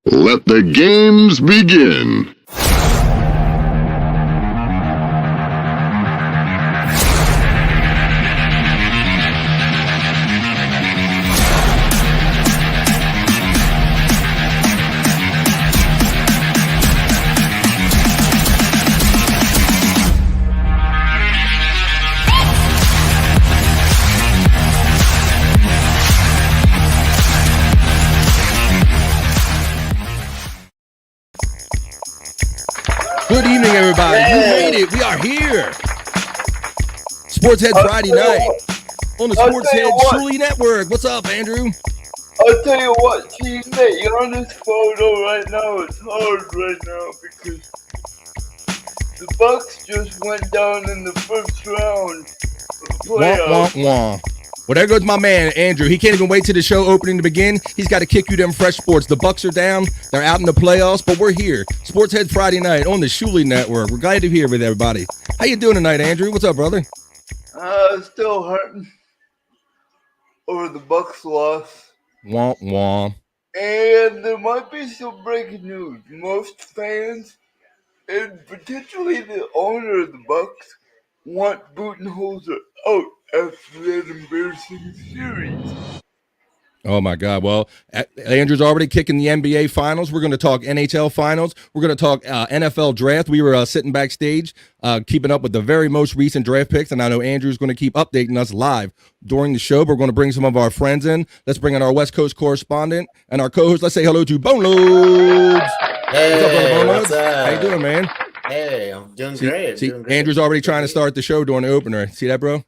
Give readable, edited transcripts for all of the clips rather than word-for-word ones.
Let the games begin. Good evening, everybody. You made it. We are here. Sportsheads Friday night on the Sportsheads Truly Network. What's up, Andrew? I'll tell you what, teammate, you're on this photo right now. It's hard right now because the Bucks just went down in the first round of the playoffs. Wah, wah, wah. Well, there goes my man, Andrew. He can't even wait till the show opening to begin. He's got to kick you them fresh sports. The Bucks are down. They're out in the playoffs, but we're here. Sportshead Friday night on the Shuley Network. We're glad to be here with everybody. How you doing tonight, Andrew? What's up, brother? Still hurting over the Bucks loss. Wah, wah. And there might be some breaking news. Most fans, and potentially the owner of the Bucks, want Budenholzer out after that embarrassing series. Oh, my God. Well, Andrew's already kicking the NBA Finals. We're going to talk NHL Finals. We're going to talk NFL Draft. We were sitting backstage, keeping up with the very most recent draft picks, and I know Andrew's going to keep updating us live during the show. We're going to bring some of our friends in. Let's bring in our West Coast correspondent and our co-host. Let's say hello to Bone Loads. Hey, what's up, brother Bone Loads? what's up? How you doing, man? Hey, I'm doing great. See, Andrew's already trying to start the show during the opener. See that, bro?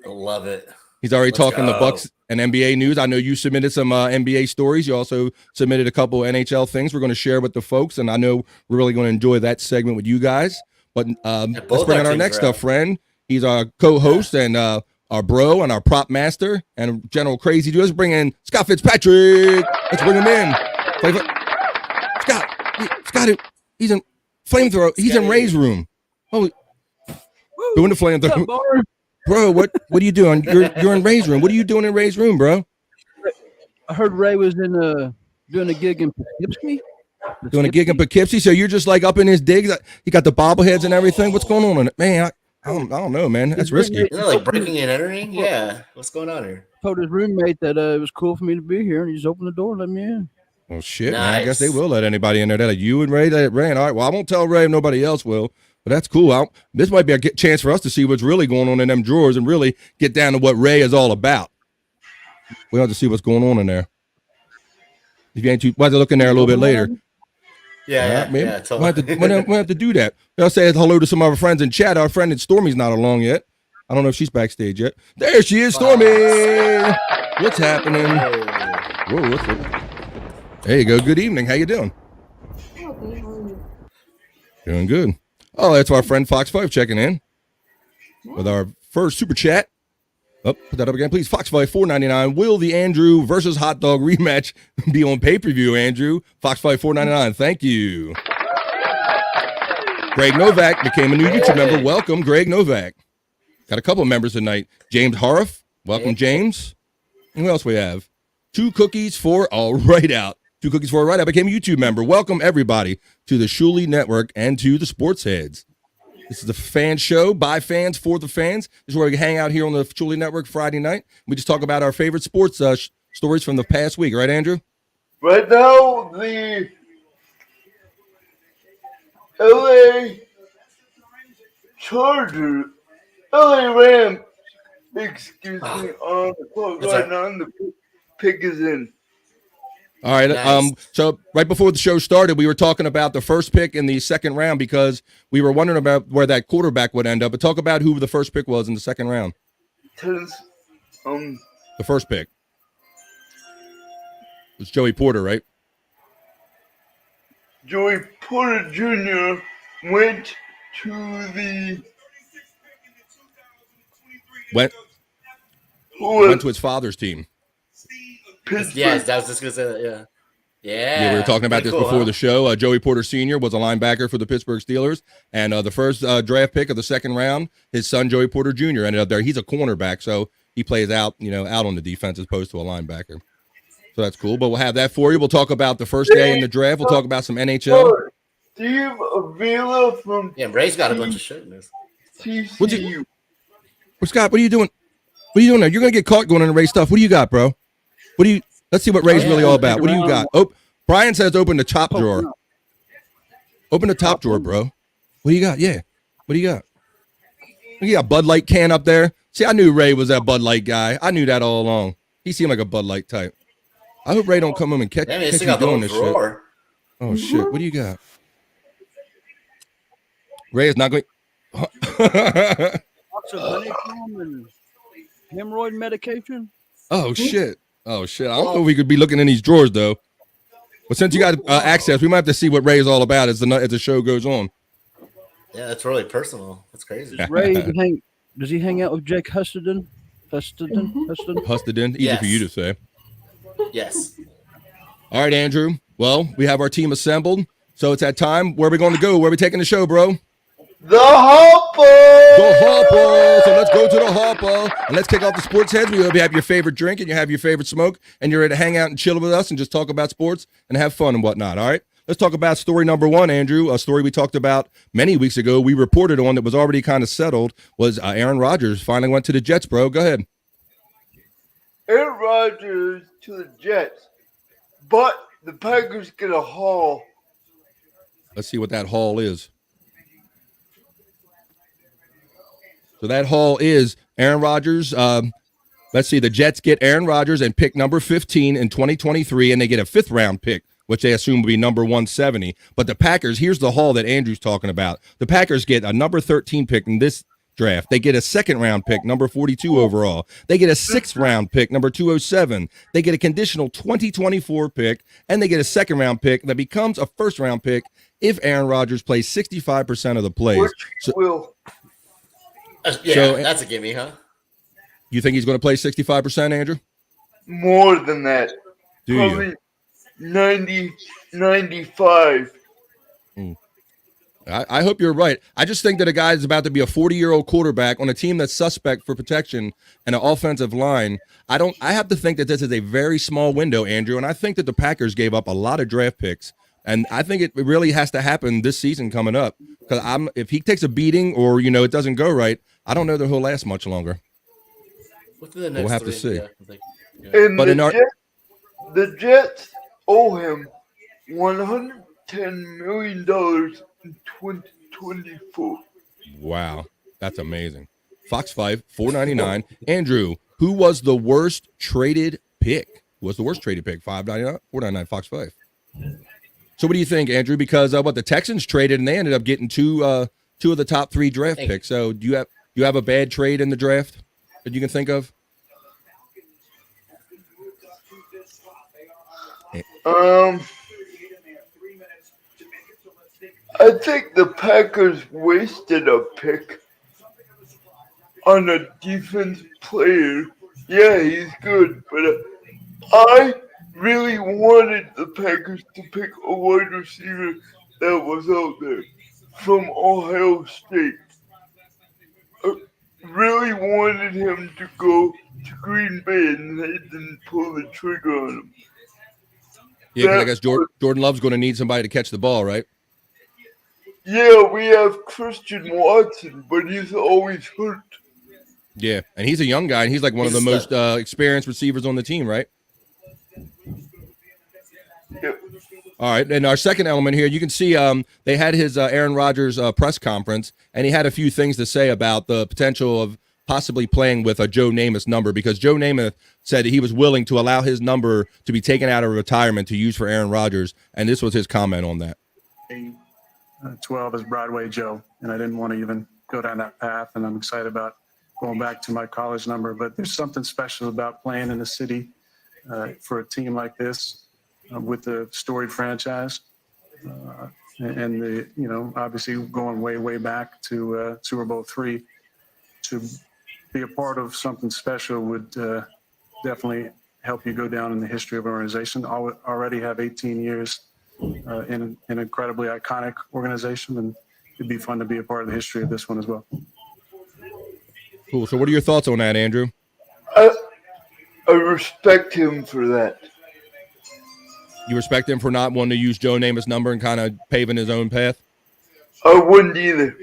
I love it. He's already Let's talking go. the Bucks and NBA news. I know you submitted some NBA stories. You also submitted a couple NHL things we're going to share with the folks, and I know we're really going to enjoy that segment with you guys. But let's bring in our next friend. He's our co-host and our bro and our prop master and general crazy dude. Let's bring in Scott Fitzpatrick. Let's bring him in. Scott, he's in flamethrower. He's in Ray's room. Holy, doing the flamethrower. Bro, what are you doing? You're in Ray's room. What are you doing in Ray's room, bro? I heard Ray was in doing a gig in Poughkeepsie. Doing a gig in Poughkeepsie. So you're just like up in his digs. He got the bobbleheads and everything. What's going on in it, man? I don't know, man. That's risky. Isn't that like breaking and entering? Yeah. What's going on here? Told his roommate that it was cool for me to be here, and he just opened the door and let me in. Well, shit, Nice. man. I guess they will let anybody in there. They let you and Ray let Ray in. All right. Well, I won't tell Ray if nobody else will. But that's cool. This might be a chance for us to see what's really going on in them drawers and really get down to what Ray is all about. We'll have to see what's going on in there. If you ain't too, we'll have to look in there a little bit later. Yeah, maybe. yeah, totally. We'll have to do that. I'll say hello to some of our friends in chat. Our friend Stormy's not along yet. I don't know if she's backstage yet. There she is, Stormy. What's happening? Whoa, what's it? There you go. Good evening. How you doing? Doing good. Oh, that's our friend Fox 5 checking in with our first super chat. Oh, put that up again, please. Fox 5 $4.99. Will the Andrew versus hot dog rematch be on pay-per-view, Andrew? Fox 5 $4.99. Thank you. Greg Novak became a new YouTube member. Welcome, Greg Novak. Got a couple members tonight. James Horoff. Welcome, James. And who else we have? 2 cookies for a right out. 2 cookies for a right out. Became a YouTube member. Welcome, everybody, to the Shuley Network and to the Sports Heads. This is the fan show by fans for the fans. This is where we hang out here on the Shuley Network Friday night. We just talk about our favorite sports stories from the past week. Right, Andrew? Right now, the LA Rams, on the clock right now, and the pick is in. All right. Nice. So right before the show started, we were talking about the first pick in the second round because we were wondering about where that quarterback would end up. But talk about who the first pick was in the second round. The first pick. It was Joey Porter, right? Joey Porter Jr. went to the Went to his father's team. Pittsburgh. Yes, I was just gonna say that. Yeah. Yeah, we were talking about this before the show. Joey Porter Sr. was a linebacker for the Pittsburgh Steelers, and the first draft pick of the second round, his son Joey Porter Jr. ended up there. He's a cornerback, so he plays out on the defense as opposed to a linebacker. So that's cool. But we'll have that for you. We'll talk about the first day in the draft. We'll talk about some NHL. Steve Avila from Ray's got a bunch of shit in this. TCU. Scott, what are you doing? What are you doing there? You're gonna get caught going into Ray stuff. What do you got, bro? Let's see what Ray's really all about. What do you got? Oh, Brian says open the top drawer. Open the top drawer, bro. What do you got? Yeah. What do you got? You got a Bud Light can up there. See, I knew Ray was that Bud Light guy. I knew that all along. He seemed like a Bud Light type. I hope Ray don't come home and catch you doing this shit. Oh shit! What do you got? Ray is not going. Lots of honeycomb and hemorrhoid medication. Oh shit! I don't know if we could be looking in these drawers though. But since you got access, we might have to see what Ray is all about as the show goes on. Yeah, that's really personal. That's crazy. Ray, does he hang out with Jake Husteden? Husteden, easy for you to say. Yes. All right, Andrew. Well, we have our team assembled, so it's that time. Where are we going to go? Where are we taking the show, bro? The Hopper! The Hopper! So let's go to the Hopper, and let's kick off the Sports Heads. We hope you have your favorite drink, and you have your favorite smoke, and you're ready to hang out and chill with us and just talk about sports and have fun and whatnot, all right? Let's talk about story number one, Andrew. A story we talked about many weeks ago. We reported on that was already kind of settled. Was Aaron Rodgers finally went to the Jets, bro? Go ahead. Aaron Rodgers to the Jets, but the Packers get a haul. Let's see what that haul is. So that haul is Aaron Rodgers. Let's see. The Jets get Aaron Rodgers and pick number 15 in 2023, and they get a fifth-round pick, which they assume will be number 170. But the Packers, here's the haul that Andrew's talking about. The Packers get a number 13 pick in this draft. They get a second-round pick, number 42 overall. They get a sixth-round pick, number 207. They get a conditional 2024 pick, and they get a second-round pick that becomes a first-round pick if Aaron Rodgers plays 65% of the plays. That's a gimme, huh? You think he's going to play 65%, Andrew? More than that. Do Probably you? 90, 95. I hope you're right. I just think that a guy is about to be a 40-year-old quarterback on a team that's suspect for protection and an offensive line. I have to think that this is a very small window, Andrew, and I think that the Packers gave up a lot of draft picks, and I think it really has to happen this season coming up. Because if he takes a beating or it doesn't go right, I don't know that he'll last much longer. We'll have to see. And the Jets owe him $110 million in 2024. Wow, that's amazing. Fox 5, $4.99. Andrew, who was the worst traded pick? Who was the worst traded pick? $5.99, $4.99, Fox 5. So what do you think, Andrew? Because what the Texans traded, and they ended up getting two of the top 3 draft picks. So do you have a bad trade in the draft that you can think of? I think the Packers wasted a pick on a defense player. Yeah, he's good, but I really wanted the Packers to pick a wide receiver that was out there from Ohio State. I really wanted him to go to Green Bay, and they didn't pull the trigger on him. Yeah, because I guess Jordan Love's going to need somebody to catch the ball, right? Yeah, we have Christian Watson, but he's always hurt. Yeah, and he's a young guy, and he's like one of the most experienced receivers on the team, right? Yep. All right, and our second element here, you can see they had his Aaron Rodgers press conference, and he had a few things to say about the potential of possibly playing with a Joe Namath number, because Joe Namath said he was willing to allow his number to be taken out of retirement to use for Aaron Rodgers, and this was his comment on that. 12 is Broadway Joe, and I didn't want to even go down that path, and I'm excited about going back to my college number. But there's something special about playing in the city for a team like this with the storied franchise, and the obviously going way back to Super Bowl III. To be a part of something special would definitely help you go down in the history of an organization. Already have 18 years in an incredibly iconic organization, and it'd be fun to be a part of the history of this one as well. Cool. So what are your thoughts on that, Andrew? I respect him for that. You respect him for not wanting to use Joe Namath's number and kind of paving his own path? I wouldn't either.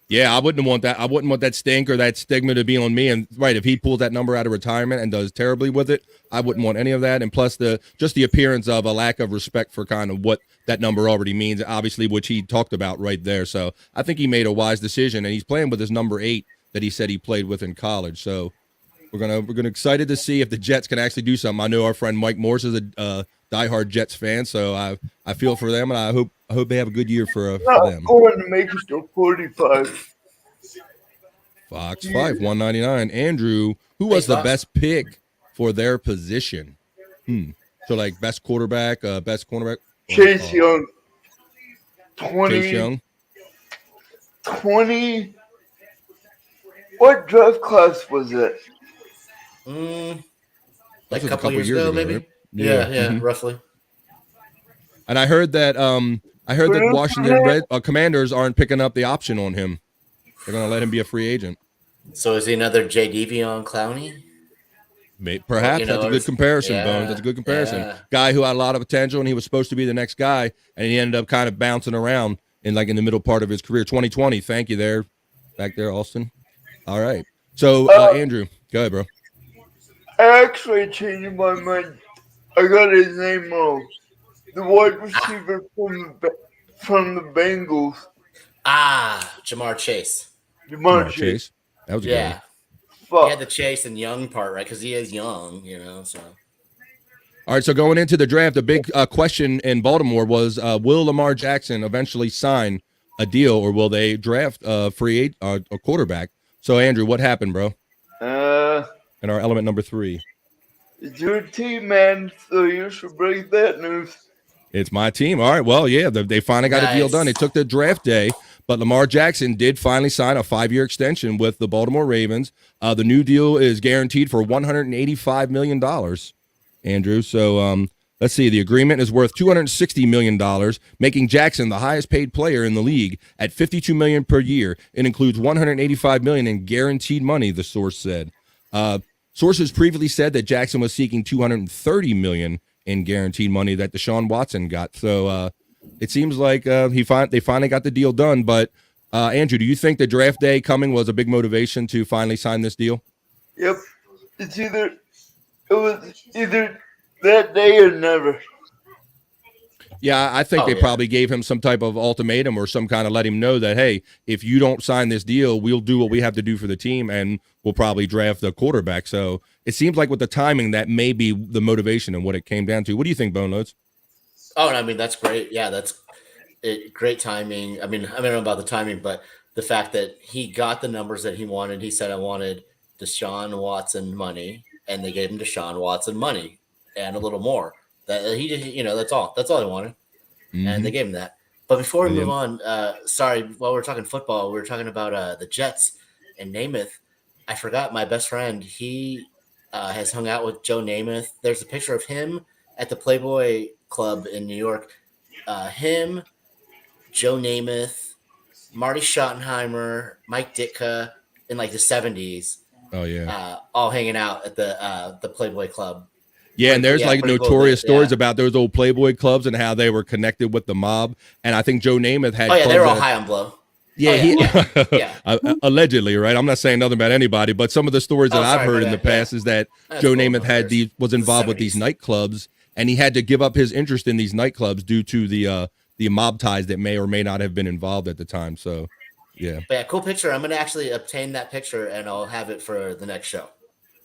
Yeah, I wouldn't want that. I wouldn't want that stink or that stigma to be on me. And right, if he pulls that number out of retirement and does terribly with it, I wouldn't want any of that. And plus the appearance of a lack of respect for kind of what that number already means, obviously, which he talked about right there. So I think he made a wise decision, and he's playing with his number 8 that he said he played with in college. So we're gonna excited to see if the Jets can actually do something. I know our friend Mike Morse is a diehard Jets fan, so I feel for them, and I hope they have a good year for them. Going to make it to 45. Fox 5, 199. Andrew, who was the best pick for their position? So like best quarterback, best cornerback? Chase Young. Chase Young. 20. What draft class was it? Like a couple years ago, maybe. Right? Yeah, roughly. And I heard that Washington Commanders aren't picking up the option on him. They're going to let him be a free agent. So is he another J. Devion Clowney? Perhaps that's a good comparison, Bones. That's a good comparison. Yeah. Guy who had a lot of potential, and he was supposed to be the next guy, and he ended up kind of bouncing around in the middle part of his career. 2020. Thank you there, back there, Austin. All right. So Andrew, go ahead, bro. I actually changed my mind. I got his name wrong. The wide receiver from the Bengals. Jamar Chase. Jamar Chase. That was a good one. Fuck. He had the Chase and Young part, right? Because he is young, so. All right, so going into the draft, the big question in Baltimore was, will Lamar Jackson eventually sign a deal, or will they draft a quarterback? So, Andrew, what happened, bro? In our element number 3. It's your team, man, so you should break that news. It's my team. All right, well, yeah, they finally got a deal done. They took the draft day, but Lamar Jackson did finally sign a 5-year extension with the Baltimore Ravens. The new deal is guaranteed for $185 million, Andrew. So let's see. The agreement is worth $260 million, making Jackson the highest paid player in the league at $52 million per year. It includes $185 million in guaranteed money, the source said. Sources previously said that Jackson was seeking $230 million in guaranteed money that Deshaun Watson got. So it seems like they finally got the deal done. But Andrew, do you think the draft day coming was a big motivation to finally sign this deal? Yep. It was either that day or never. Yeah, I think they probably gave him some type of ultimatum or some kind of let him know that, hey, if you don't sign this deal, we'll do what we have to do for the team, and we'll probably draft the quarterback. So it seems like with the timing, that may be the motivation and what it came down to. What do you think, Bone Loads? Oh, I mean, that's great. Yeah, that's great timing. I don't know about the timing, but the fact that he got the numbers that he wanted. He said, I wanted Deshaun Watson money, and they gave him Deshaun Watson money and a little more. That he did, that's all. That's all he wanted, and they gave him that. But before we move on, sorry, while we're talking football, we were talking about the Jets and Namath. I forgot my best friend. He has hung out with Joe Namath. There's a picture of him at the Playboy Club in New York. Him, Joe Namath, Marty Schottenheimer, Mike Ditka in like the 70s. Oh yeah, all hanging out at the Playboy Club. Yeah, and there's notorious stories about those old Playboy clubs and how they were connected with the mob. And I think Joe Namath had. Oh yeah, they were all high on blow. Yeah, allegedly, right? I'm not saying nothing about anybody, but some of the stories that I've heard in the past is that Joe Namath was involved with these nightclubs, and he had to give up his interest in these nightclubs due to the mob ties that may or may not have been involved at the time. So, yeah. But yeah, cool picture. I'm gonna actually obtain that picture, and I'll have it for the next show.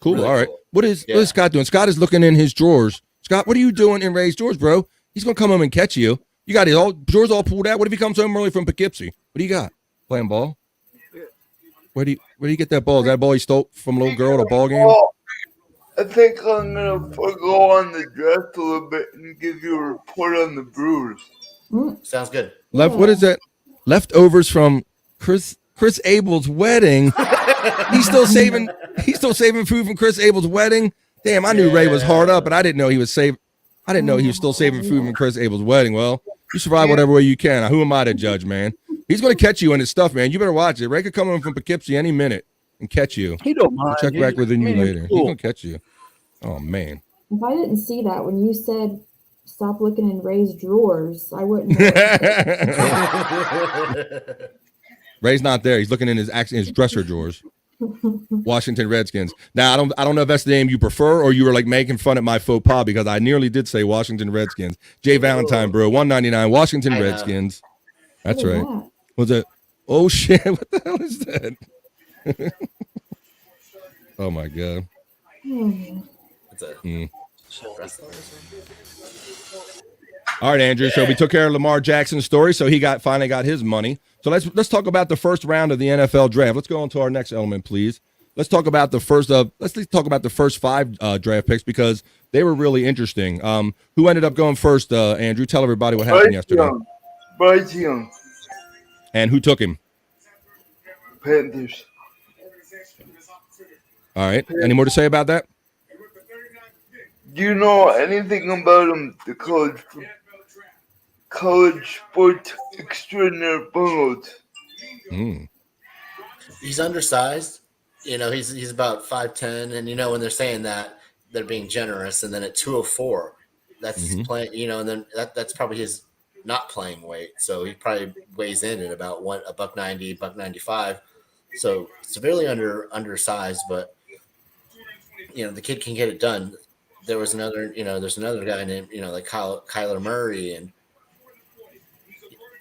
Cool. Really all right. Cool. What is Scott doing? Scott is looking in his drawers. Scott, what are you doing in Ray's drawers, bro? He's gonna come home and catch you. You got his drawers all pulled out. What if he comes home early from Poughkeepsie? What do you got? Playing ball? Where do you get that ball? Is that ball he stole from a little girl at a ball game? I think I'm gonna go on the draft a little bit and give you a report on the Brewers. Sounds good. What is that? Leftovers from Chris Abel's wedding. He's still saving food from Chris Abel's wedding. Damn, I knew Ray was hard up, but I didn't know he was still saving food from Chris Abel's wedding. Well, you survive whatever way you can. Who am I to judge, man? He's going to catch you in his stuff, man. You better watch it. Ray could come in from Poughkeepsie any minute and catch you. He don't I'll mind. check back with you He's later. He's cool. gonna catch you. Oh man. If I didn't see that when you said stop looking in Ray's drawers, I wouldn't know. Ray's not there. He's looking in his dresser drawers. Washington Redskins. Now I don't know if that's the name you prefer or you were like making fun of my faux pas because I nearly did say Washington Redskins. Jay Valentine, bro, 199 Washington Redskins. That's What is right. that? Was it? Oh shit! What the hell is that? Oh my god. It's a wrestler or something. All right, Andrew. So we took care of Lamar Jackson's story. So he finally got his money. So let's talk about the first round of the NFL draft. Let's go on to our next element, please. Let's talk about the first five draft picks because they were really interesting. Who ended up going first? Andrew, tell everybody what happened yesterday. Bryce Young, And who took him? Panthers. All right. Any more to say about that? Do you know anything about him? The college sports extraordinaire Bungles. He's undersized. He's about 5'10", and when they're saying that, they're being generous. And then at 204, that's playing. And then that's probably his not playing weight. So he probably weighs in at about $190, $195. So severely undersized, but the kid can get it done. There was there's another guy named like Kyler Murray and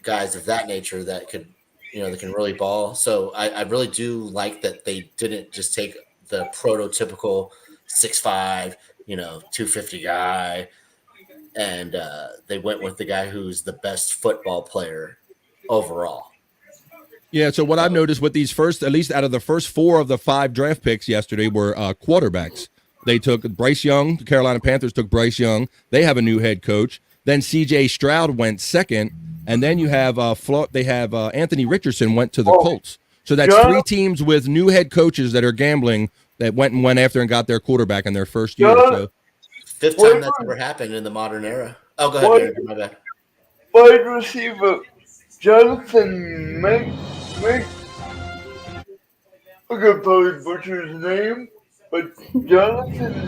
guys of that nature that could. They can really ball. So I really do like that they didn't just take the prototypical 6'5", 250 guy, and they went with the guy who's the best football player overall. Yeah, so what I've noticed with these at least out of the first 4 of the 5 draft picks yesterday were quarterbacks. They took Bryce Young. The Carolina Panthers took Bryce Young. They have a new head coach. Then C.J. Stroud went second. And then you have Anthony Richardson went to the Colts. So that's 3 teams with new head coaches that are gambling that went after and got their quarterback in their first year. So 5th time that's ever happened in the modern era. Oh, go ahead, Aaron, my bad. Wide receiver Jonathan I could probably butcher his name, but Jonathan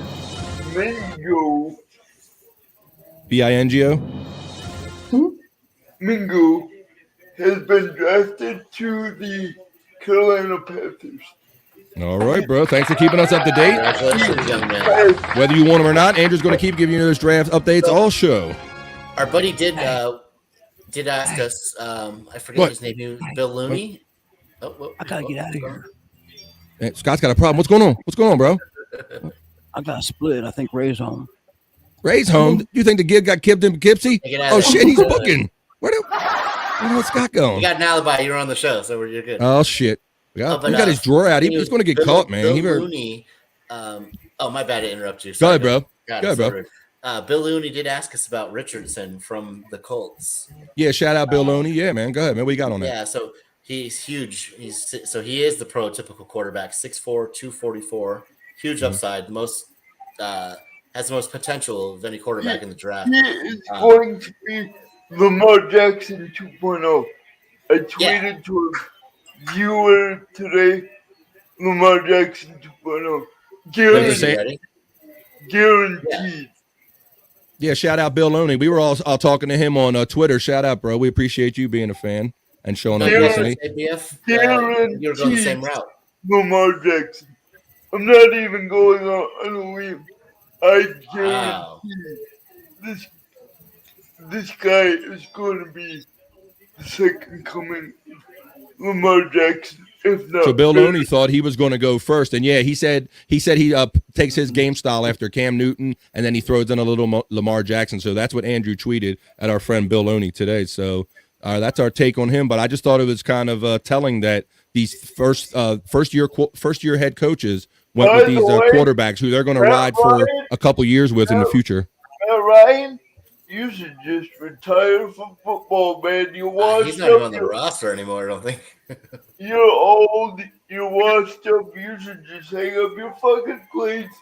Mingo. Bingo. Mingo has been drafted to the Carolina Panthers. All right, bro. Thanks for keeping us up to date. Congratulations, young man. Whether you want them or not, Andrew's going to keep giving you those draft updates all show. Our buddy did ask us. I forget his name. Bill Looney. I gotta get out of here. Hey, Scott's got a problem. What's going on? What's going on, bro? I got split. I think Ray's home. Ray's home. You think the gig got kipped in Poughkeepsie? Oh shit, he's booking. Where's Scott going? You got an alibi. You're on the show, so you're good. Oh shit. He got his drawer out. He's going to get caught, man. Bill Looney. My bad to interrupt you. Go ahead, bro. Go ahead, bro. Bill Looney did ask us about Richardson from the Colts. Yeah, shout out Bill Looney. Yeah, man. Go ahead, man. What you got on that? Yeah, so he's huge. He is the prototypical quarterback, 6'4", 244, huge upside. Has the most potential of any quarterback in the draft. He is going to be Lamar Jackson 2.0. I tweeted to a viewer today, Lamar Jackson 2.0. Guaranteed. Yeah, shout out Bill Looney. We were all talking to him on Twitter. Shout out, bro. We appreciate you being a fan and showing up recently. You're going the same route. Lamar Jackson. I'm not even going on a limb. I guarantee this guy is going to be the second coming Lamar Jackson, if not. So Bill Looney thought he was going to go first, and yeah, he said he takes his game style after Cam Newton, and then he throws in a little Lamar Jackson. So that's what Andrew tweeted at our friend Bill Looney today. So that's our take on him. But I just thought it was kind of telling that these first year head coaches went with these quarterbacks who they're going to ride for a couple years with in the future. Ryan, you should just retire from football, man. You're washed he's not even on the roster anymore, I don't think. You're old. You're washed up. You should just hang up your fucking cleats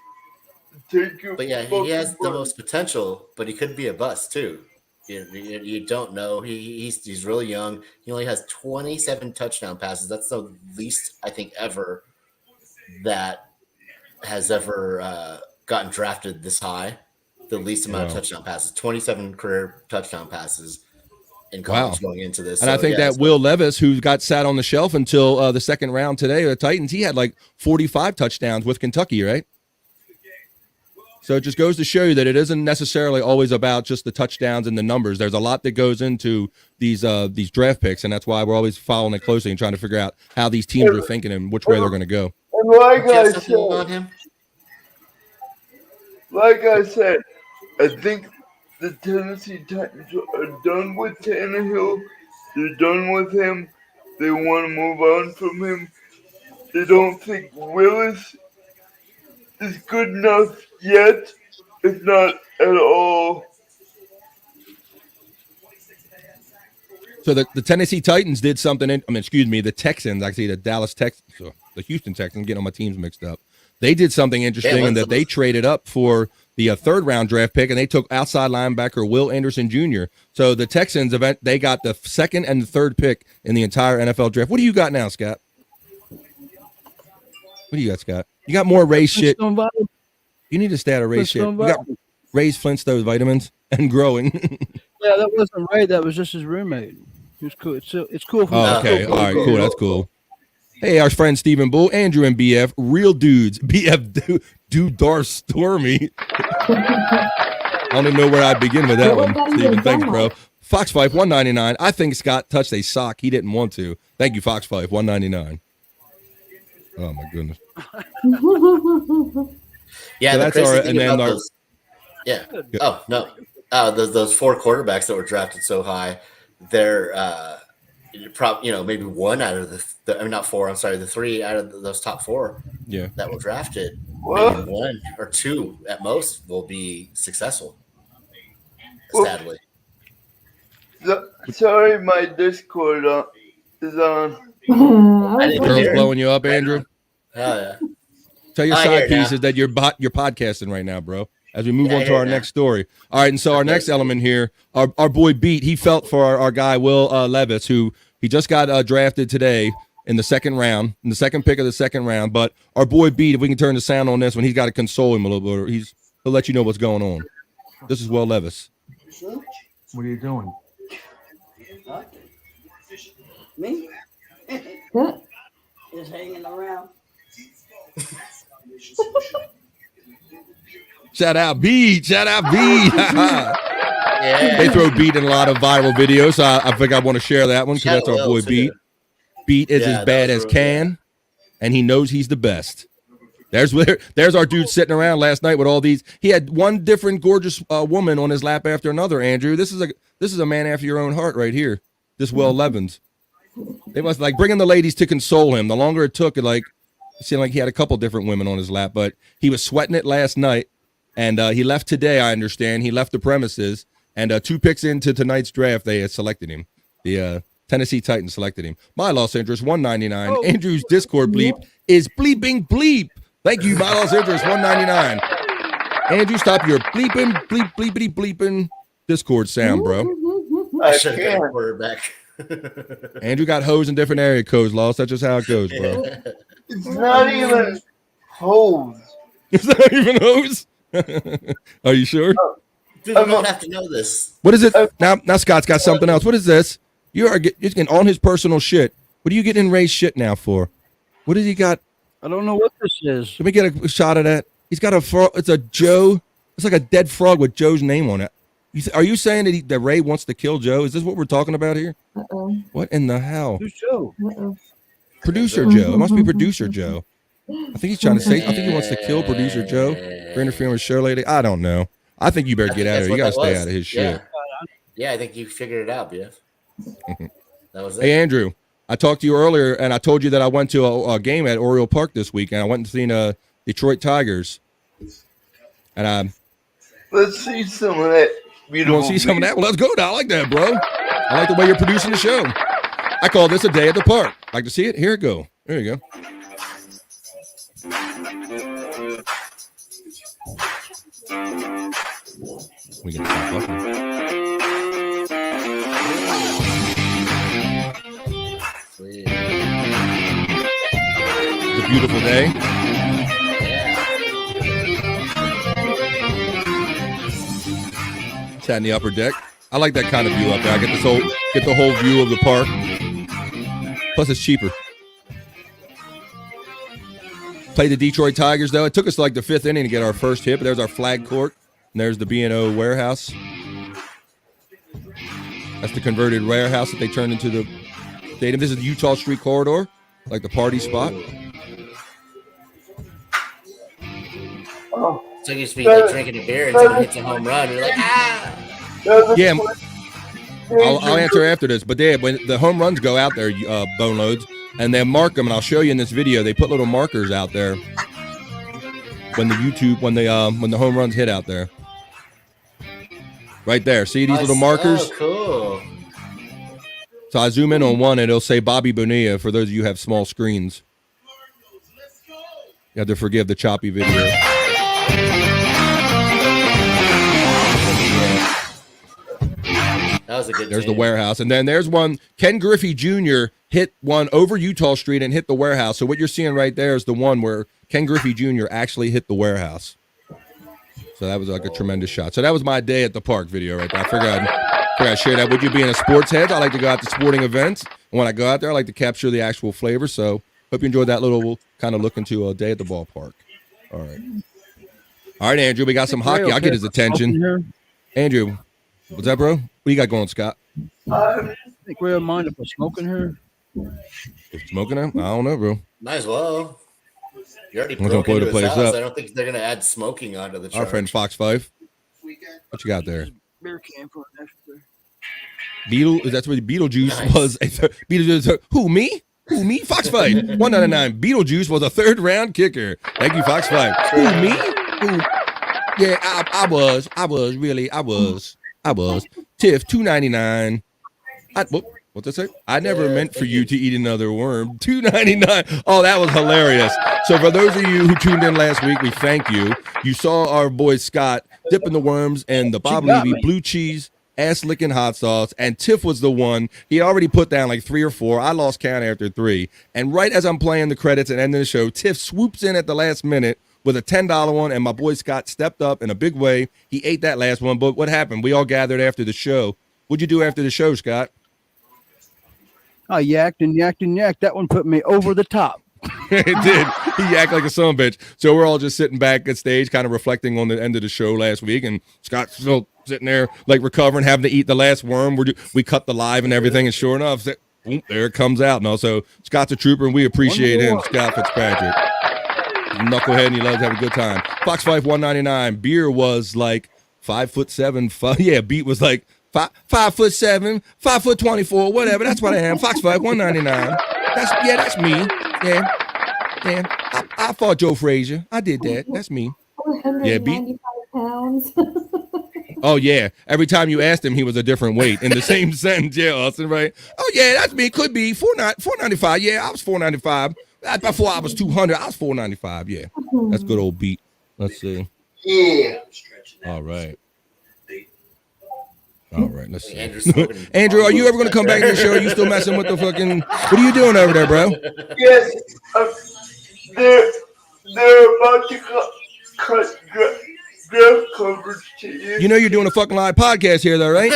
and take your. But yeah, he has the most potential, but he could be a bust too. You don't know. He's really young. He only has 27 touchdown passes. That's the least I think ever that has ever gotten drafted this high. The least amount of touchdown passes, 27 career touchdown passes in college going into this. And I think that Will Levis, who got sat on the shelf until the second round today, the Titans, he had like 45 touchdowns with Kentucky, right? So it just goes to show you that it isn't necessarily always about just the touchdowns and the numbers. There's a lot that goes into these draft picks, and that's why we're always following it closely and trying to figure out how these teams are thinking and which way they're going to go. And like I said, I think the Tennessee Titans are done with Tannehill. They're done with him. They want to move on from him. They don't think Willis is good enough yet, if not at all. So the Tennessee Titans did something. The Texans, actually, the Houston Texans, getting all my teams mixed up. They did something interesting in that they traded up for the third-round draft pick, and they took outside linebacker Will Anderson Jr. So the Texans, they got the second and the third pick in the entire NFL draft. What do you got now, Scott? What do you got, Scott? You got more Ray's shit. You need to stay out of Ray's shit. You got Ray's Flintstone vitamins and growing. Yeah, that wasn't Ray. That was just his roommate. It was cool. It's cool. Oh, okay. All right, cool. That's cool. Hey, our friend Stephen Bull, Andrew and BF, real dudes. BF, dude, Darth Stormy. I don't even know where I'd begin with that one, Stephen. Thanks, bro. Fox Fife, $1.99. I think Scott touched a sock he didn't want to. Thank you, Fox Fife, $1.99. Oh my goodness. Yeah, so that's all right. And then those, yeah. Oh no. Those four quarterbacks that were drafted so high, they're maybe one out of the three out of those top four that were drafted, maybe one or two at most will be successful. Sadly. Sorry, my Discord is on. Girls blowing you up, Andrew? Hell yeah. Tell your side piece is that you're podcasting right now, bro. As we move on to our next story. All right, and so our next element here, our boy Beat, he felt for our guy Will Levis, who he just got drafted today in the second round, in the second pick of the second round. But our boy Beat, if we can turn the sound on this one, he's got to console him a little bit. He'll let you know what's going on. This is Will Levis. What are you doing? Huh? Me? Just hanging around. Shout out Beat. Yeah. They throw Beat in a lot of viral videos, so I think I want to share that one because that's our boy Beat. Beat is as bad as can, and he knows he's the best. There's our dude sitting around last night with all these. He had one different gorgeous woman on his lap after another, Andrew. This is a man after your own heart right here. This Will Levins. They must bringing the ladies to console him. The longer it took, it seemed like he had a couple different women on his lap, but he was sweating it last night, and he left today, I understand. He left the premises, and 2 picks into tonight's draft, they selected him. The Tennessee Titans selected him. My Los Angeles, $1.99. Oh. Andrew's Discord bleep is bleeping bleep. Thank you, My Los Angeles, $1.99. Andrew, stop your bleeping Discord sound, bro. I should have got a quarterback. Andrew got hoes in different area codes, Lost. That's just how it goes, bro. It's not even hoes. It's not even hoes? Are you sure? Dude, I don't have to know this. What is it? Now Scott's got something else. What is this? You're getting on his personal shit. What are you getting Ray's shit now for? What has he got? I don't know what this is. Let me get a shot of that. He's got a frog. It's a Joe. It's like a dead frog with Joe's name on it. Are you saying that Ray wants to kill Joe? Is this what we're talking about here? Uh-oh. What in the hell? Who's Joe? Uh-oh. Producer Joe. It must be Producer Joe. I think he's trying to say. I think he wants to kill Producer Joe for interfering with Show Lady. I don't know. I think you better get out of here. You gotta stay out of his shit. Yeah, I think you figured it out, BF. That was it. Hey Andrew, I talked to you earlier, and I told you that I went to a game at Oriole Park this week, and I went and seen Detroit Tigers. And let's see some of that. You want to see some of that? Well, let's go. I like that, bro. I like the way you're producing the show. I call this a day at the park. Like to see it? Here it go. There you go. We can stop up. Is it beautiful day. Sat in the upper deck. I like that kind of view up there. I get the whole view of the park. Plus, it's cheaper. Played the Detroit Tigers, though. It took us like the 5th inning to get our first hit, but there's our flag court, and there's the B&O warehouse. That's the converted warehouse that they turned into the stadium. This is the Utah Street Corridor, like the party spot. Oh, So you used to be like drinking a beer and someone hits a home run. You're like, ah! Yeah, I'll answer after this. But when the home runs go out there, bone loads, and they mark them, and I'll show you in this video. They put little markers out there when the home runs hit out there. Right there. See these little markers? Oh, cool. So I zoom in on one, and it'll say Bobby Bonilla for those of you who have small screens. You have to forgive the choppy video. That was a good There's team. the warehouse. And then there's one. Ken Griffey Jr. hit one over Utah Street and hit the warehouse. So what you're seeing right there is the one where Ken Griffey Jr. actually hit the warehouse. So that was like a tremendous shot. So that was my day at the park video right there. I figured I'd share that with you. Being a sports head, I like to go out to sporting events. And when I go out there, I like to capture the actual flavor. So hope you enjoyed that little kind of look into a day at the ballpark. All right, Andrew, we got some hockey. I'll get his attention. Andrew, what's up, bro? What you got going, Scott? I think we don't mind if we're smoking here. Smoking him? I don't know, bro. Might as well. You already We're broke gonna blow into the his place house. up. I don't think they're going to add smoking onto the charge. Our friend Fox 5. What you got there? Beer can for an extra. That's what Beetlejuice was. Beetlejuice. Who, me? Fox 5. 199. Beetlejuice was a 3rd round kicker. Thank you, Fox 5. Who, me? Who? Yeah, I was. Tiff, 299. What's that say? I never meant for you to eat another worm. 299. Oh, that was hilarious. So for those of you who tuned in last week, we thank you. You saw our boy Scott dipping the worms in the Bob Levy blue cheese, ass-licking hot sauce, and Tiff was the one. He already put down like 3 or 4. I lost count after 3. And right as I'm playing the credits and ending the show, Tiff swoops in at the last minute with a $10 one, and my boy Scott stepped up in a big way. He ate that last one, but what happened? We all gathered after the show. What'd you do after the show, Scott? I yacked and yacked and yacked. That one put me over the top. It did. He yacked like a son of a bitch. So we're all just sitting back at stage, kind of reflecting on the end of the show last week, and Scott's still sitting there, like recovering, having to eat the last worm. We cut the live and everything, and sure enough, there it comes out. And also, Scott's a trooper, and we appreciate him, Scott Fitzpatrick. Knucklehead, and he loves to have a good time. Fox 5, 199. Beer was like 5'7". Yeah, beat was like 5'7", 5'24", whatever. That's what I am. Fox 5, 199. That's me. Yeah. I fought Joe Frazier. I did that. That's me. 495 pounds. Oh, yeah. Every time you asked him, he was a different weight in the same sentence. Yeah, Austin, right? Oh, yeah, that's me. Could be 495. Yeah, I was 495. Before I was 200, I was 495. Yeah, that's good old beat. Let's see. Yeah. All right. Let's see. Andrew, are you ever going to come back to the show? Are you still messing with the fucking... What are you doing over there, bro? Yes. They're about to cut draft coverage to you. You know you're doing a fucking live podcast here, though, right?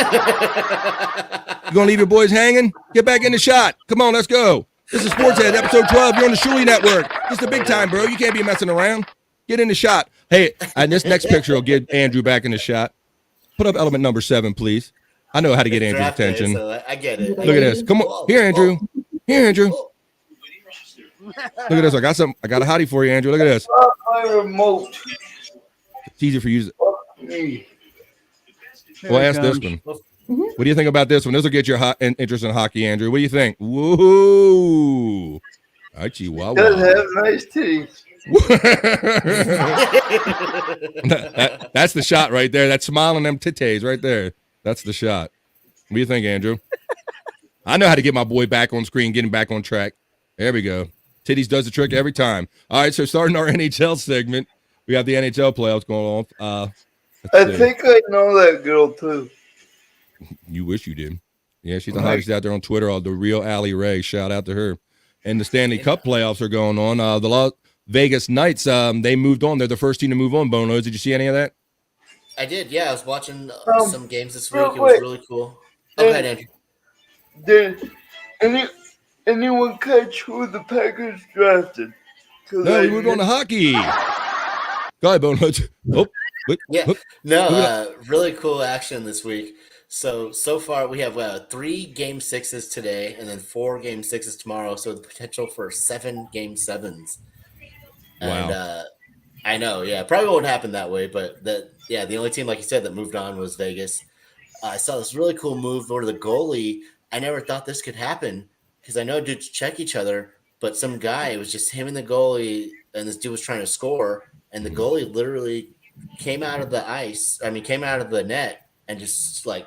You going to leave your boys hanging? Get back in the shot. Come on, let's go. This is Sportsheads, episode 12. You're on the Shuley Network. This is the big time, bro. You can't be messing around. Get in the shot. Hey, and this next picture will get Andrew back in the shot. Put up element number 7, please. I know how to get Andrew's attention. So I get it. Look at this. Come on. Here, Andrew. Look at this. I got a hottie for you, Andrew. Look at this. My remote. It's easy for you. Well, ask this one. What do you think about this one? This will get your interest in hockey, Andrew. What do you think? Woo! Chihuahua. Does have nice teeth. That's the shot right there. That smile on them titties right there. That's the shot. What do you think, Andrew? I know how to get my boy back on screen, get him back on track. There we go. Titties does the trick every time. All right, so starting our NHL segment, we got the NHL playoffs going on. I think I know that girl, too. You wish you did. Yeah, she's the hottest out there on Twitter. The real Allie Ray. Shout out to her. and the Stanley Cup playoffs are going on. The Las Vegas Knights, they moved on. They're the first team to move on, Bonos. Did you see any of that? I did, yeah. I was watching some games this week. real It was quick. really cool. Go ahead, Andrew. Did anyone catch who the Packers drafted? No, we moved on to hockey. Go ahead, Bonos. Oh, wait, Yeah, whoop. no, really cool action this week. So far we have 3 game 6s today, and then 4 game 6s tomorrow. So the potential for 7 game 7s. Wow. And I know, yeah, probably won't happen that way, but the only team, like you said, that moved on was Vegas. I saw this really cool move over to the goalie. I never thought this could happen because I know dudes check each other, but some guy, it was just him and the goalie, and this dude was trying to score, and the goalie literally came out of the net and just like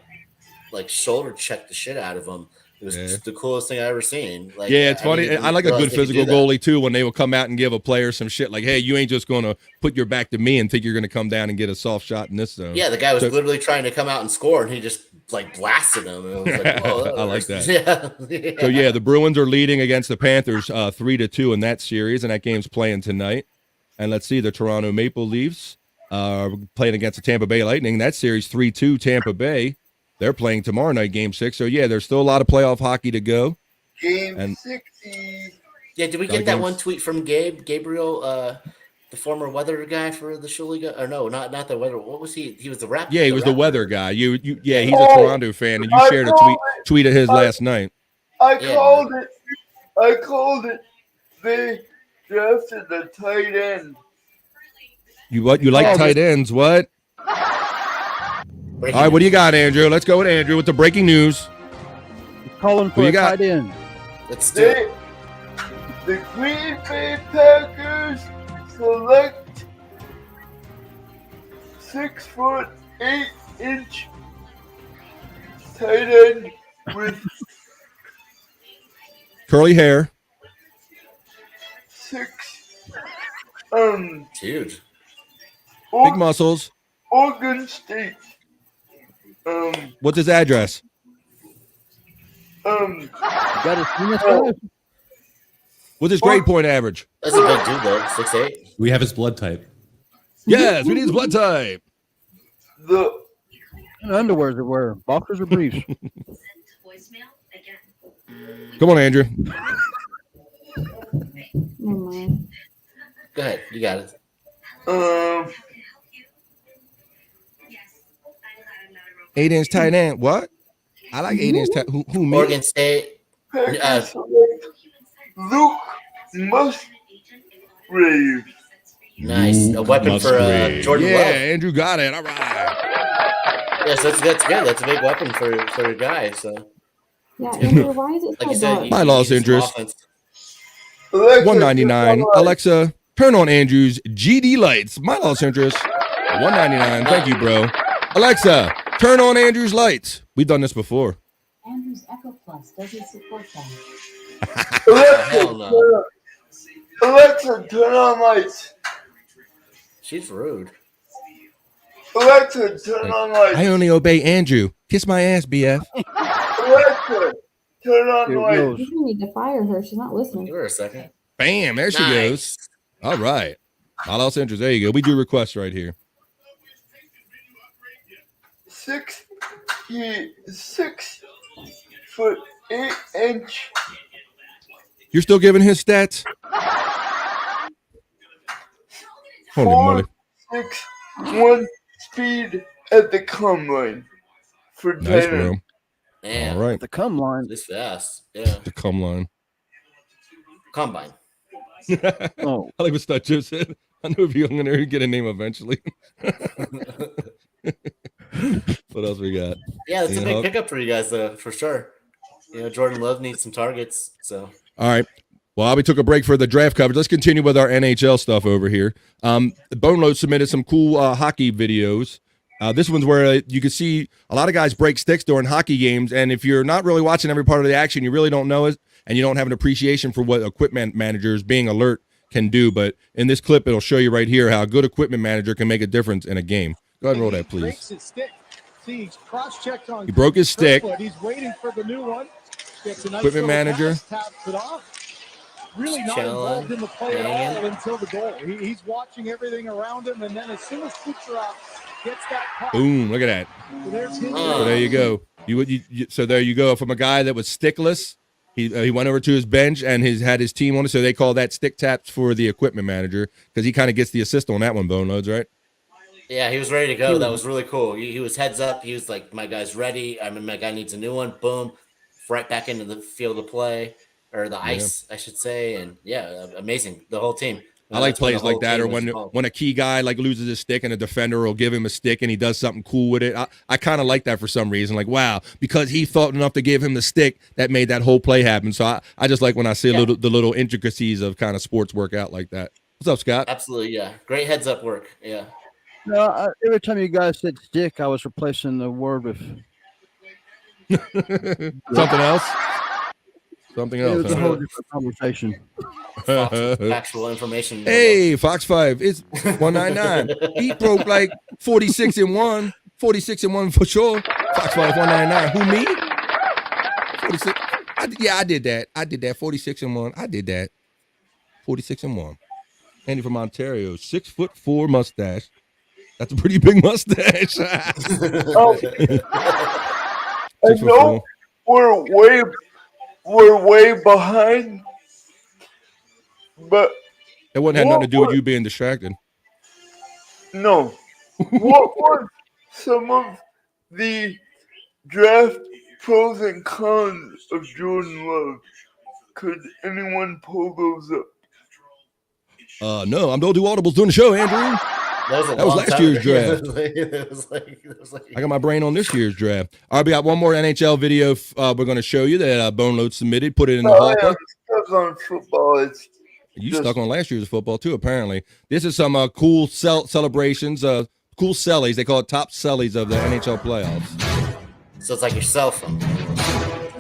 shoulder checked the shit out of him. It was just the coolest thing I ever seen. Like, Yeah, it's funny. I like a good physical goalie. goalie too when they will come out and give a player some shit like, hey, you ain't just going to put your back to me and think you're going to come down and get a soft shot in this zone. Yeah, the guy was literally trying to come out and score, and he just like blasted him. It was like, whoa, I like that. Yeah. So, yeah, the Bruins are leading against the Panthers 3-2 in that series, and that game's playing tonight. And let's see, the Toronto Maple Leafs playing against the Tampa Bay Lightning. That series 3-2 Tampa Bay. They're playing tomorrow night, Game 6. So, yeah, there's still a lot of playoff hockey to go. Game 60. Yeah, did we get that one tweet from Gabriel, the former weather guy for the Shulliga? Or no, not the weather. What was he? He was the rap. Yeah, he was the weather guy. He's a Toronto fan, and you I shared a called tweet of his last night. I called it. They drafted a tight end. You like tight ends? What? All right, what do you got, Andrew? Let's go with Andrew with the breaking news. Calling for a tight end. Let's do it. The Green Bay Packers select 6'8" tight end with Curly hair. 6 It's huge. Big muscles. Oregon State. What's his address? Got his penis on it? What's his grade point average? That's a big dude though. 6'8". We have his blood type. Yes, we need his blood type. The Underwears to wear, boxers or briefs. Come on, Andrew. Never mind. Go ahead, you got it. 8-inch tight end. What? I like 8-inch tight. Who me? Oregon State. Packers select Luke Musgrave. Nice. A weapon for Jordan Yeah, Love. Andrew got it. All right. Yes, that's good. That's a big weapon for a guy. So Yeah, Andrew, why is it like so you said, dark? My lost interest. offense. $1.99. Alexa, turn on Andrew's GD lights. My lost interest. $1.99. Thank you, bro. Alexa, turn on Andrew's lights. We've done this before. Andrew's Echo Plus doesn't support that. Hell no. Alexa, turn on lights. She's rude. Alexa, turn on lights. I only obey Andrew. Kiss my ass, BF. Alexa, turn on lights. You need to fire her. She's not listening. Give her a second. Bam, there she goes. All right. My lost interest. There you go. We do requests right here. 6'8". You're still giving his stats? Holy moly. 4.61 speed at the combine for Nice, tight end. bro. Man, All right. The cum line. this fast. Yeah. The cum line. Combine. Oh, I like what Stud Joe said. I know if you're going to get a name eventually. What else we got? Yeah, that's a Ian big Hawk? pickup for you guys, though, for sure. You know, Jordan Love needs some targets. So All right. Well, we took a break for the draft coverage. Let's continue with our NHL stuff over here. Bone Load submitted some cool hockey videos. This one's where you can see a lot of guys break sticks during hockey games, and if you're not really watching every part of the action, you really don't know it, and you don't have an appreciation for what equipment managers being alert can do. But in this clip, it'll show you right here how a good equipment manager can make a difference in a game. Go ahead and roll that, please. He broke his stick. He's waiting for the new one. Gets a nice Equipment little manager. pass, taps it off. really not chilling, involved in the play at hanging. all until the goal. He's watching everything around him, and then as soon as Kucherov gets that puck, Boom! Look at that. so there's his So there you go. So there you go. From a guy that was stickless, he went over to his bench and had his team on it. So they call that stick taps for the equipment manager because he kind of gets the assist on that one. Bone Loads, right? Yeah, he was ready to go. That was really cool. He was heads up. He was like, my guy's ready. I mean, my guy needs a new one. Boom. Right back into the field of play, or the ice, I should say. And yeah, amazing. The whole team. I like plays like that, or when a key guy like loses his stick and a defender will give him a stick and he does something cool with it. I kind of like that for some reason. Like, wow, because he thought enough to give him the stick, that made that whole play happen. So I just like when I see the little intricacies of kind of sports work out like that. What's up, Scott? Absolutely, yeah. Great heads up work. Yeah. No, every time you guys said stick, I was replacing the word with something else. Something else. It was a whole different conversation. Actual information. Hey, Fox 5, it's 199. He broke like 46 and 1. 46 and 1 for sure. Fox 5, 199. Who, me? 46. I did that. 46 and 1. I did that. 46 and 1. Andy from Ontario, 6'4" mustache. That's a pretty big mustache. I know we're way behind, but it wouldn't have nothing to do with you being distracted. No. What were some of the draft pros and cons of Jordan Love? Could anyone pull those up? No, I'm don't do audibles during the show, Andrew. That was last year's draft. I got my brain on this year's draft. All right, we got one more NHL video we're going to show you that Bone Load submitted. Put it in the hall. I'm stuck on football. You stuck on last year's football too, apparently. This is some cool celebrations, cool sellies. They call it top sellies of the NHL playoffs. So it's like your cell phone.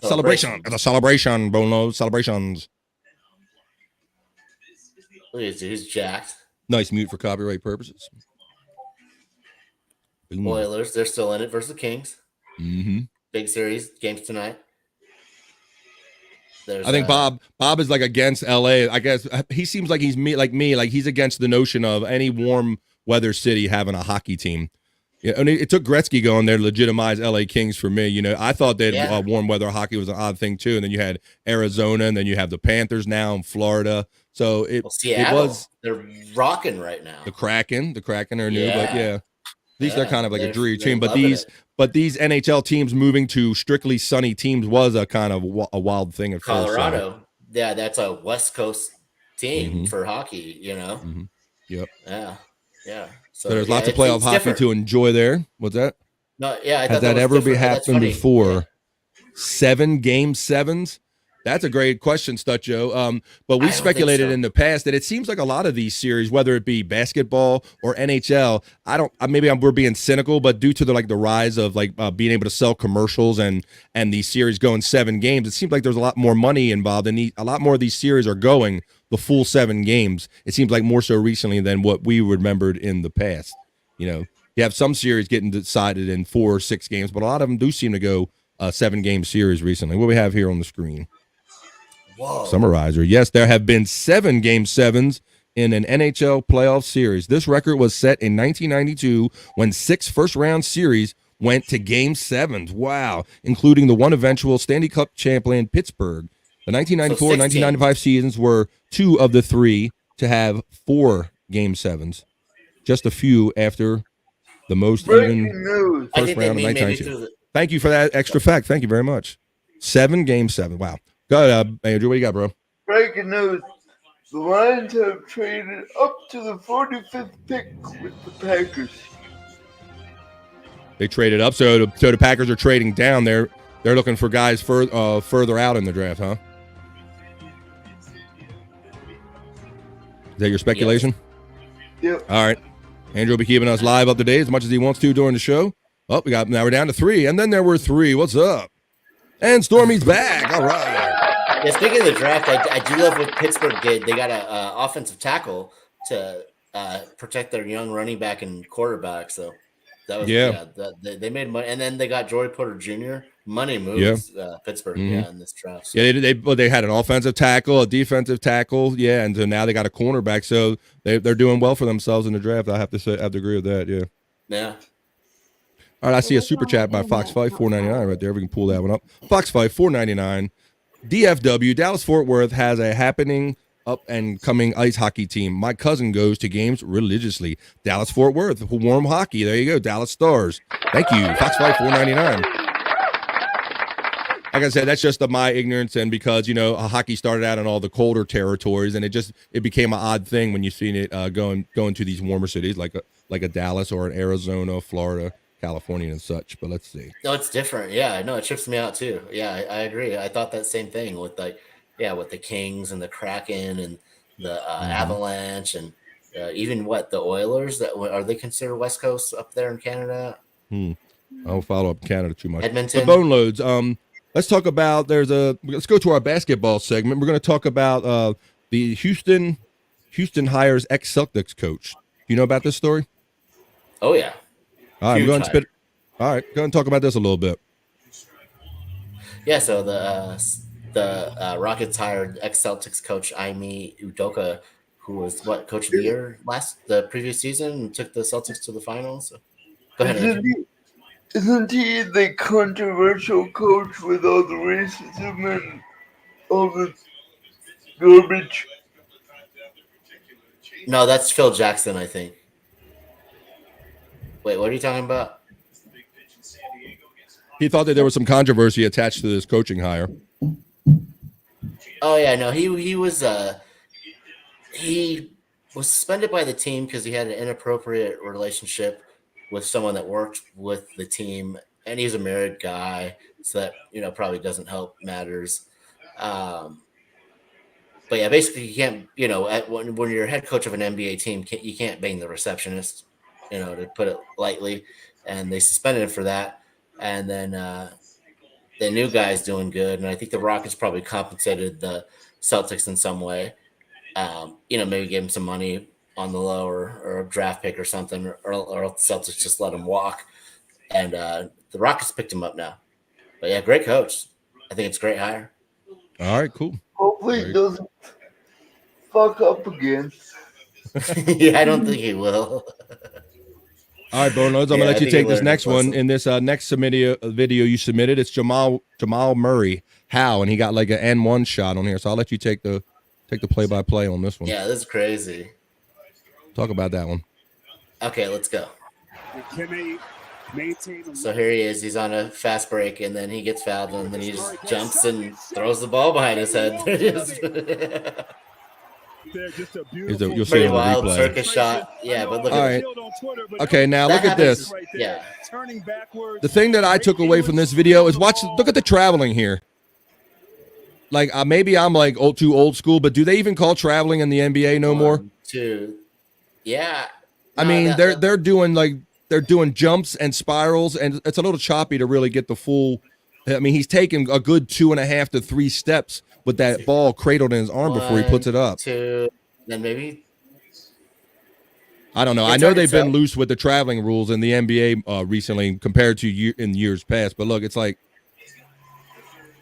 Celebration. It's a celebration, Bone Load. Celebrations. Look at he's jacked. Nice mute for copyright purposes. Boom. Oilers, they're still in it versus the Kings. Mm-hmm. Big series, games tonight. I think Bob is like against LA. I guess he seems like he's like me. Like he's against the notion of any warm weather city having a hockey team. Yeah, and it took Gretzky going there to legitimize LA Kings for me. You know, I thought that warm weather hockey was an odd thing too. And then you had Arizona, and then you have the Panthers now in Florida. So they're rocking right now. The Kraken are new, but at least they're kind of like a dreary team. But these NHL teams moving to strictly sunny teams was a kind of a wild thing at Colorado. first. Yeah, that's a West Coast team for hockey, you know? Mm-hmm. Yep. Yeah. So there's lots of playoff hockey different to enjoy there. What's that? No, yeah. Has that ever happened before? Yeah. 7 game 7s? That's a great question, Stutcho. But we speculated in the past that it seems like a lot of these series, whether it be basketball or NHL, we're being cynical, but due to the rise of being able to sell commercials and these series going 7 games, it seems like there's a lot more money involved, and a lot more of these series are going the full 7 games. It seems like more so recently than what we remembered in the past. You know, you have some series getting decided in 4 or 6 games, but a lot of them do seem to go 7-game series recently. What we have here on the screen. Whoa. Summarizer. Yes, there have been 7 game 7s in an NHL playoff series. This record was set in 1992 when 6 first-round series went to game 7s. Wow, including the one eventual Stanley Cup champion Pittsburgh. The 1994-1995 seasons were 2 of the 3 to have 4 game 7s. Just a few after the most even first round of 1992. Thank you for that extra fact. Thank you very much. 7 game 7. Wow. Go ahead, Andrew. What you got, bro? Breaking news. The Lions have traded up to the 45th pick with the Packers. They traded up, so the Packers are trading down. They're looking for guys further out in the draft, huh? Is that your speculation? Yep. All right. Andrew will be keeping us live up to date as much as he wants to during the show. Oh, now we're down to 3, and then there were 3. What's up? And Stormy's back. All right. Yeah, speaking of the draft, I do love what Pittsburgh did. They got an offensive tackle to protect their young running back and quarterback. So that was they made money, and then they got Joey Porter Jr., money moves Pittsburgh, Mhm. in this draft. So. Yeah, they had an offensive tackle, a defensive tackle, and so now they got a cornerback. So they're doing well for themselves in the draft. I have to agree with that. Yeah. Yeah. All right, I see a super chat by Fox 5 $4.99 right there. We can pull that one up. Fox 5 $4.99. DFW Dallas Fort Worth has a happening up and coming ice hockey team. My cousin goes to games religiously. Dallas Fort Worth, warm hockey. There you go, Dallas Stars. Thank you, Fox 5 $4.99. Like I said, that's just my ignorance, and because hockey started out in all the colder territories, and it became an odd thing when you seen it going to these warmer cities like a Dallas or an Arizona, Florida, California, and such. But let's see. No, it's different. Yeah, no, it trips me out too. Yeah, I agree. I thought that same thing with with the Kings and the Kraken and the Avalanche and even the Oilers. Are they considered West Coast up there in Canada? I don't follow up Canada too much. Edmonton. The bone loads. Let's talk about. Let's go to our basketball segment. We're going to talk about the Houston hires ex-Celtics coach. Do you know about this story? Oh yeah. All right, go ahead and spit. All right, go ahead and talk about this a little bit. Yeah, so the Rockets hired ex-Celtics coach Ime Udoka, who was coach of the year the previous season, and took the Celtics to the finals. So, go ahead, Andrew. Isn't he the controversial coach with all the racism and all the garbage? No, that's Phil Jackson, I think. Wait, what are you talking about? He thought that there was some controversy attached to this coaching hire. Oh yeah, no, he was suspended by the team because he had an inappropriate relationship with someone that worked with the team, and he's a married guy, so that probably doesn't help matters. But yeah, basically you can't, when you're head coach of an NBA team, you can't bang the receptionist, to put it lightly, and they suspended him for that. And then the new guy's doing good, and I think the Rockets probably compensated the Celtics in some way. Maybe gave him some money on the low or a draft pick or something, or the Celtics just let him walk. And the Rockets picked him up now. But yeah, great coach. I think it's a great hire. All right, cool. Hopefully he doesn't fuck up again. Yeah, I don't think he will. All right, Boneloads, I'm going to let you take this next one. In this next video you submitted, it's Jamal Murray. How? And he got like an N1 shot on here. So I'll let you take the play-by-play on this one. Yeah, this is crazy. Talk about that one. Okay, let's go. So here he is. He's on a fast break, and then he gets fouled, and then he just jumps and throws the ball behind his head. You'll see Pretty it on wild replay. circus shot. Yeah, but look at it. Okay, now look at this. Yeah. The thing that I took away from this video is look at the traveling here. Like maybe I'm like too old school, but do they even call traveling in the NBA no more? 1, 2. Yeah. I mean, they're doing jumps and spirals, and it's a little choppy to really get the full. I mean, he's taking a good 2.5 to 3 steps with that ball cradled in his arm before he puts it up. 2, then maybe. I don't know. I know they've been loose with the traveling rules in the NBA recently compared to in years past. But look, it's like.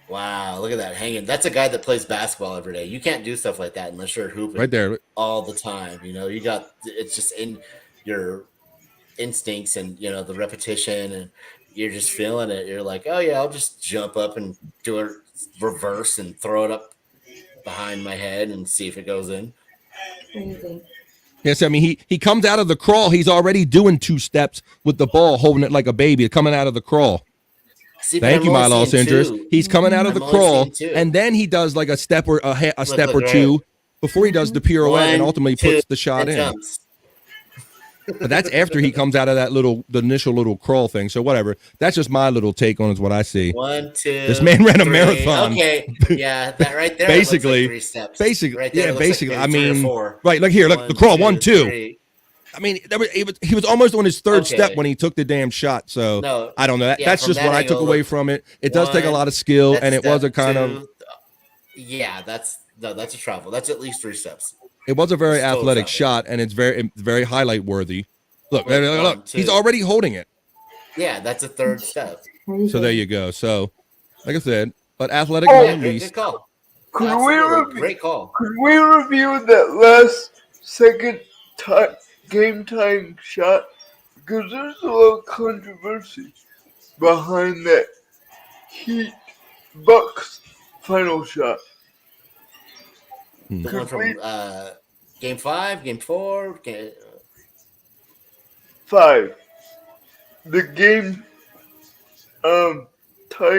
Wow, look at that hanging. That's a guy that plays basketball every day. You can't do stuff like that unless you're hooping right there all the time. It's just in your instincts and the repetition, and you're just feeling it. You're like, oh yeah, I'll just jump up and do a reverse and throw it up behind my head and see if it goes in. Crazy. Yes, I mean he comes out of the crawl. He's already doing 2 steps with the ball, holding it like a baby, coming out of the crawl. See, thank you, my Los Angeles. He's coming out of the crawl, and then he does like a step or a step or two before he does the pirouette and ultimately puts the shot in. But that's after he comes out of the initial little crawl thing. So whatever. That's just my little take on is what I see. 1, 2. This man ran a marathon. Okay, yeah, that right there. Basically, looks like 3 steps. Basically, right there, yeah, basically. Like I mean, 3 or 4. right. Look here. Look, the crawl 1, 2. 3. I mean, he was almost on his 3rd step when he took the damn shot. So no, I don't know. That's just what I took away from it. It does take a lot of skill, and it was a kind of. Yeah, that's a travel. That's at least 3 steps. It was a very athletic shot, and it's very highlight worthy. Look, he's already holding it. Yeah, that's a 3rd step. So there you go. So, like I said, but athletic Oh, man Good least. call. Could we Absolutely. Great call. Could we review that last second game time shot? Because there's a lot of controversy behind that Heat Bucks final shot. The one from game 5, game 4, 5. The game time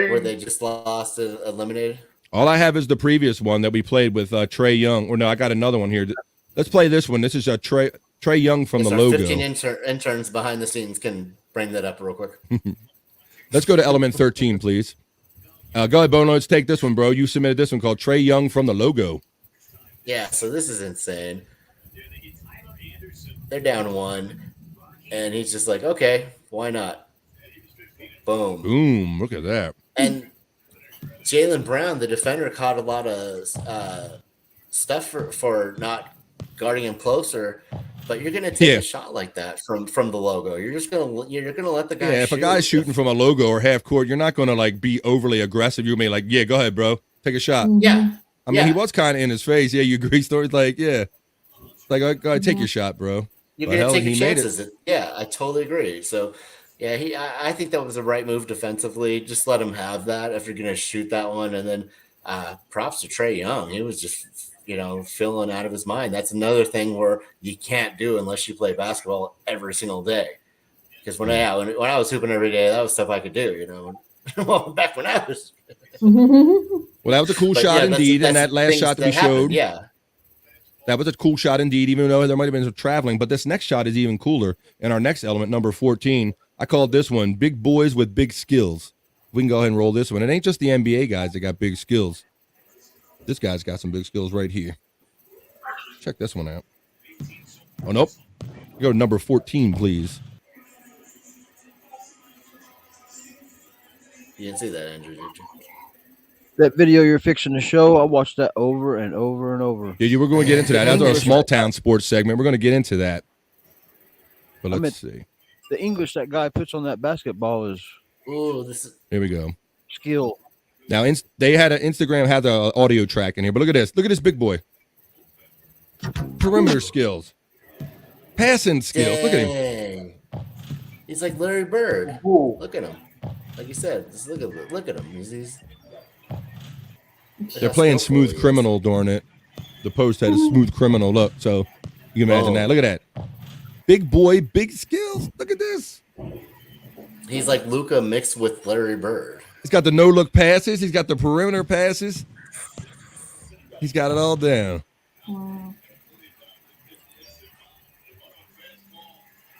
where they just lost and eliminated. All I have is the previous one that we played with Trey Young. Or no, I got another one here. Let's play this one. This is Trey Young from the logo. 15 interns behind the scenes can bring that up real quick. Let's go to element 13, please. Go ahead, Bono. Let's take this one, bro. You submitted this one called Trey Young from the logo. Yeah, so this is insane. They're down 1, and he's just like, okay, why not? Boom. Boom. Look at that. And Jaylen Brown, the defender, caught a lot of stuff for not guarding him closer. But you're gonna take a shot like that from the logo. You're gonna let the guy. Yeah, if a guy's shooting from a logo or half court, you're not gonna like be overly aggressive. You're gonna be like, yeah, go ahead, bro, take a shot. Yeah. I mean, he was kind of in his face. Yeah, you agree? Story's like, yeah, like go ahead, take your shot, bro. You're gonna take your chances. Yeah, I totally agree. So, yeah, I think that was the right move defensively. Just let him have that if you're gonna shoot that one, and then props to Trey Young. He was just feeling out of his mind. That's another thing where you can't do unless you play basketball every single day. Because when I was hooping every day, that was stuff I could do. Well, back when I was. Well, that was a cool shot indeed, and that last shot that we showed. Yeah. That was a cool shot indeed, even though there might have been some traveling. But this next shot is even cooler. And our next element, number 14, I called this one "Big Boys with Big Skills." We can go ahead and roll this one. It ain't just the NBA guys that got big skills. This guy's got some big skills right here. Check this one out. Oh, nope. Go to number 14, please. You didn't see that, Andrew, did you? That video you're fixing to show, I watched that over and over and over. Yeah, we're going to get into that. That's our small town sports segment. We're going to get into that. But let's see. The English that guy puts on that basketball is. Oh, this is. Here we go. Skill. Now, they had Instagram had the audio track in here, but look at this. Look at this big boy. Perimeter skills. Passing skills. Look at him. He's like Larry Bird. Ooh. Look at him. Like you said, just look at him. He's They're playing Smooth Criminal during it. The post had a Smooth Criminal look, so you can imagine that. Look at that. Big boy, big skills. Look at this. He's like Luka mixed with Larry Bird. He's got the no-look passes. He's got the perimeter passes. He's got it all down. Wow.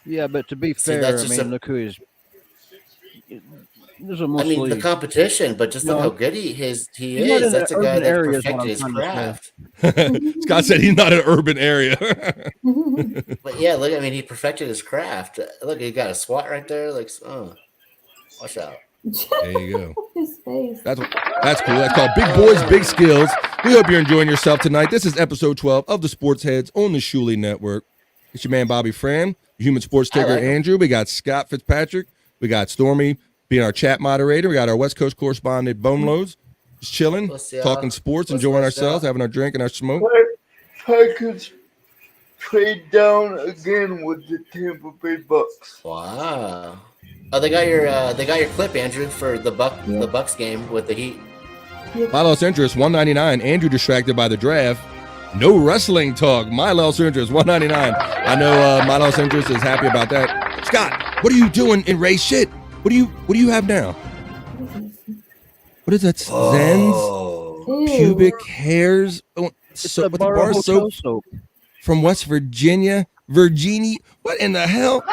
Yeah, but to be fair, look who he's. The competition, but just look how good he is. That's a guy that perfected his craft. Scott said he's not an urban area. But yeah, look, he perfected his craft. Look, he got a swat right there. Like, watch out. There you go. His face. That's cool. That's called Big Boys, Big Skills. We hope you're enjoying yourself tonight. This is episode 12 of the Sportsheads on the Shuley Network. It's your man, Bobby Fram, human sports taker, Andrew. We got Scott Fitzpatrick. We got Stormy being our chat moderator. We got our West Coast correspondent, Bonelows, just chilling, talking sports, enjoying ourselves, having our drink and our smoke. Packers trade down again with the Tampa Bay Bucks. Wow. Oh, they got your clip, Andrew, for the Bucks game with the Heat. My Los Angeles 199. Andrew distracted by the draft. No wrestling talk. My Los Angeles 199. I know my Los Angeles is happy about that. Scott, what are you doing in Ray's shit? What do you have now? What is that? Zen's pubic hairs. With the bar soap from West Virginia. What in the hell?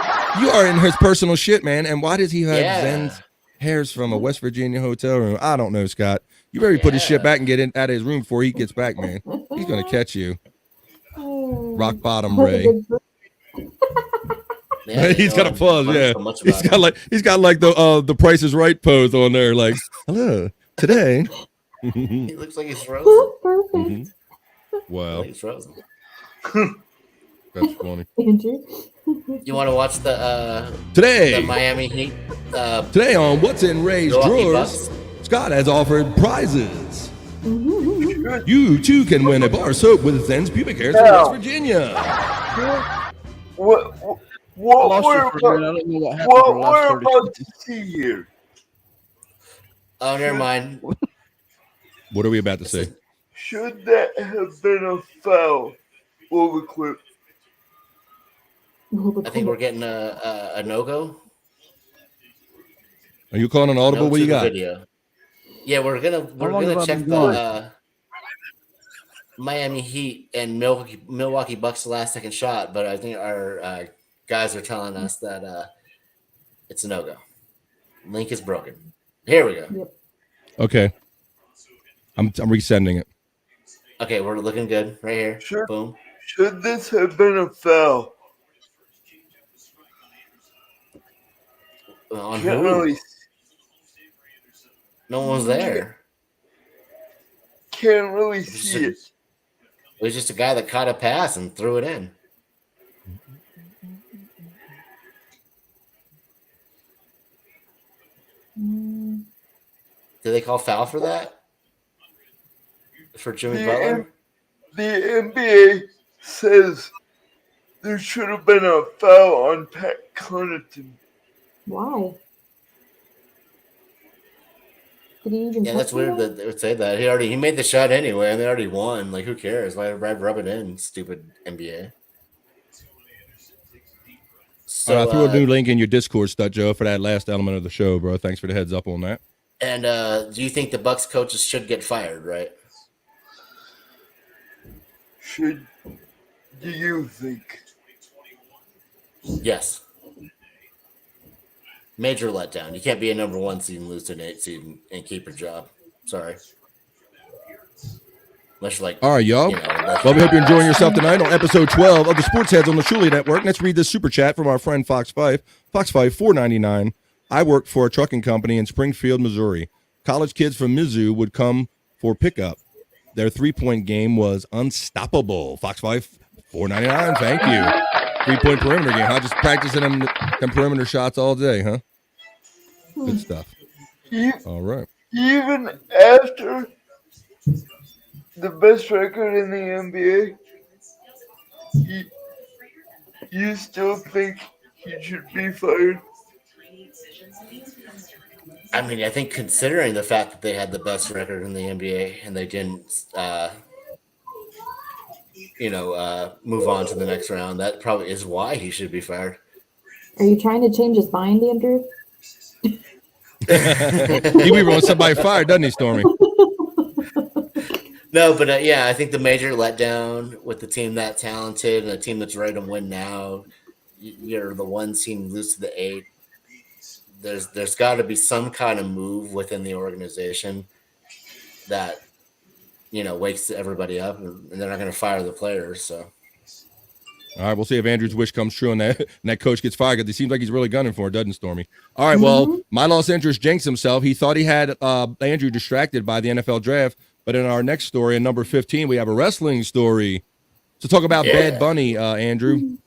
You are in his personal shit, man. And why does he have Zen's hairs from a West Virginia hotel room? I don't know, Scott. You better put his shit back and get out of his room before he gets back, man. He's gonna catch you. Rock bottom, Ray. Yeah, he's got a pause. Yeah, he's got like the Price is Right pose on there. Like, hello, today. He looks like he's frozen. Perfect. Mm-hmm. Wow, he's frozen. That's funny. Andrew. You want to watch the today the Miami Heat Today on What's in Ray's Milwaukee Drawers, Bucks. Scott has offered prizes. You too can win a bar soap with Zen's pubic hairs from West Virginia. What Lost we're it for a minute. I about, don't know what happened for the what last we're 30 about to seconds. see here? Oh, never mind. What are we about to say? Should that have been a foul? Over clip. I think we're getting a no-go. Are you calling an audible? No What to you the got? Video. Yeah, we're long gonna have I check been the gone? Miami Heat and Milwaukee Bucks last second shot, but I think our guys are telling us that it's a no-go. Link is broken. Here we go. Yep. Okay. I'm resending it. Okay, we're looking good right here. Sure. Boom. Should this have been a foul? On Can't who? really, No one was there. can't really see it. It was just a guy that caught a pass and threw it in. Did they call foul for that? For Jimmy Butler? The NBA says there should have been a foul on Pat Connaughton. Why? Did he even Yeah, touch that's weird him? that they would say that. He made the shot anyway, and they already won. Like, who cares? Why rub it in, stupid NBA? So, I threw a new link in your Discord, Stud Joe, for that last element of the show, bro. Thanks for the heads up on that. and do you think the Bucks coaches should get fired? Right? Do you think? Yes. Major letdown. You can't be a number 1 seed and lose to an 8 seed and keep your job. Sorry. Unless you're like, All right, y'all. you know, Well, we hope you're enjoying yourself tonight on episode 12 of the Sportsheads on the Shuley Network. Let's read this super chat from our friend Fox 5. Fox 5, $4.99. I worked for a trucking company in Springfield, Missouri. College kids from Mizzou would come for pickup. Their three-point game was unstoppable. Fox 5, $4.99. Thank you. Three-point perimeter game, huh? Just practicing them perimeter shots all day, huh? Good stuff. All right. Even after the best record in the NBA, you still think he should be fired? I mean, I think considering the fact that they had the best record in the NBA and they didn't, move on to the next round, that probably is why he should be fired. Are you trying to change his mind, Andrew? He be want somebody fired, doesn't he, Stormy? No, but I think the major letdown with the team that talented and a team that's ready to win now, you're the 1 seed, lose to the 8. There's got to be some kind of move within the organization that wakes everybody up, and they're not going to fire the players. So, all right, we'll see if Andrew's wish comes true and that coach gets fired, because he seems like he's really gunning for it, doesn't Stormy? All right, well, my lost interest jinxed himself. He thought he had Andrew distracted by the NFL draft, but in our next story, in number 15, we have a wrestling story. So talk about Bad Bunny, Andrew.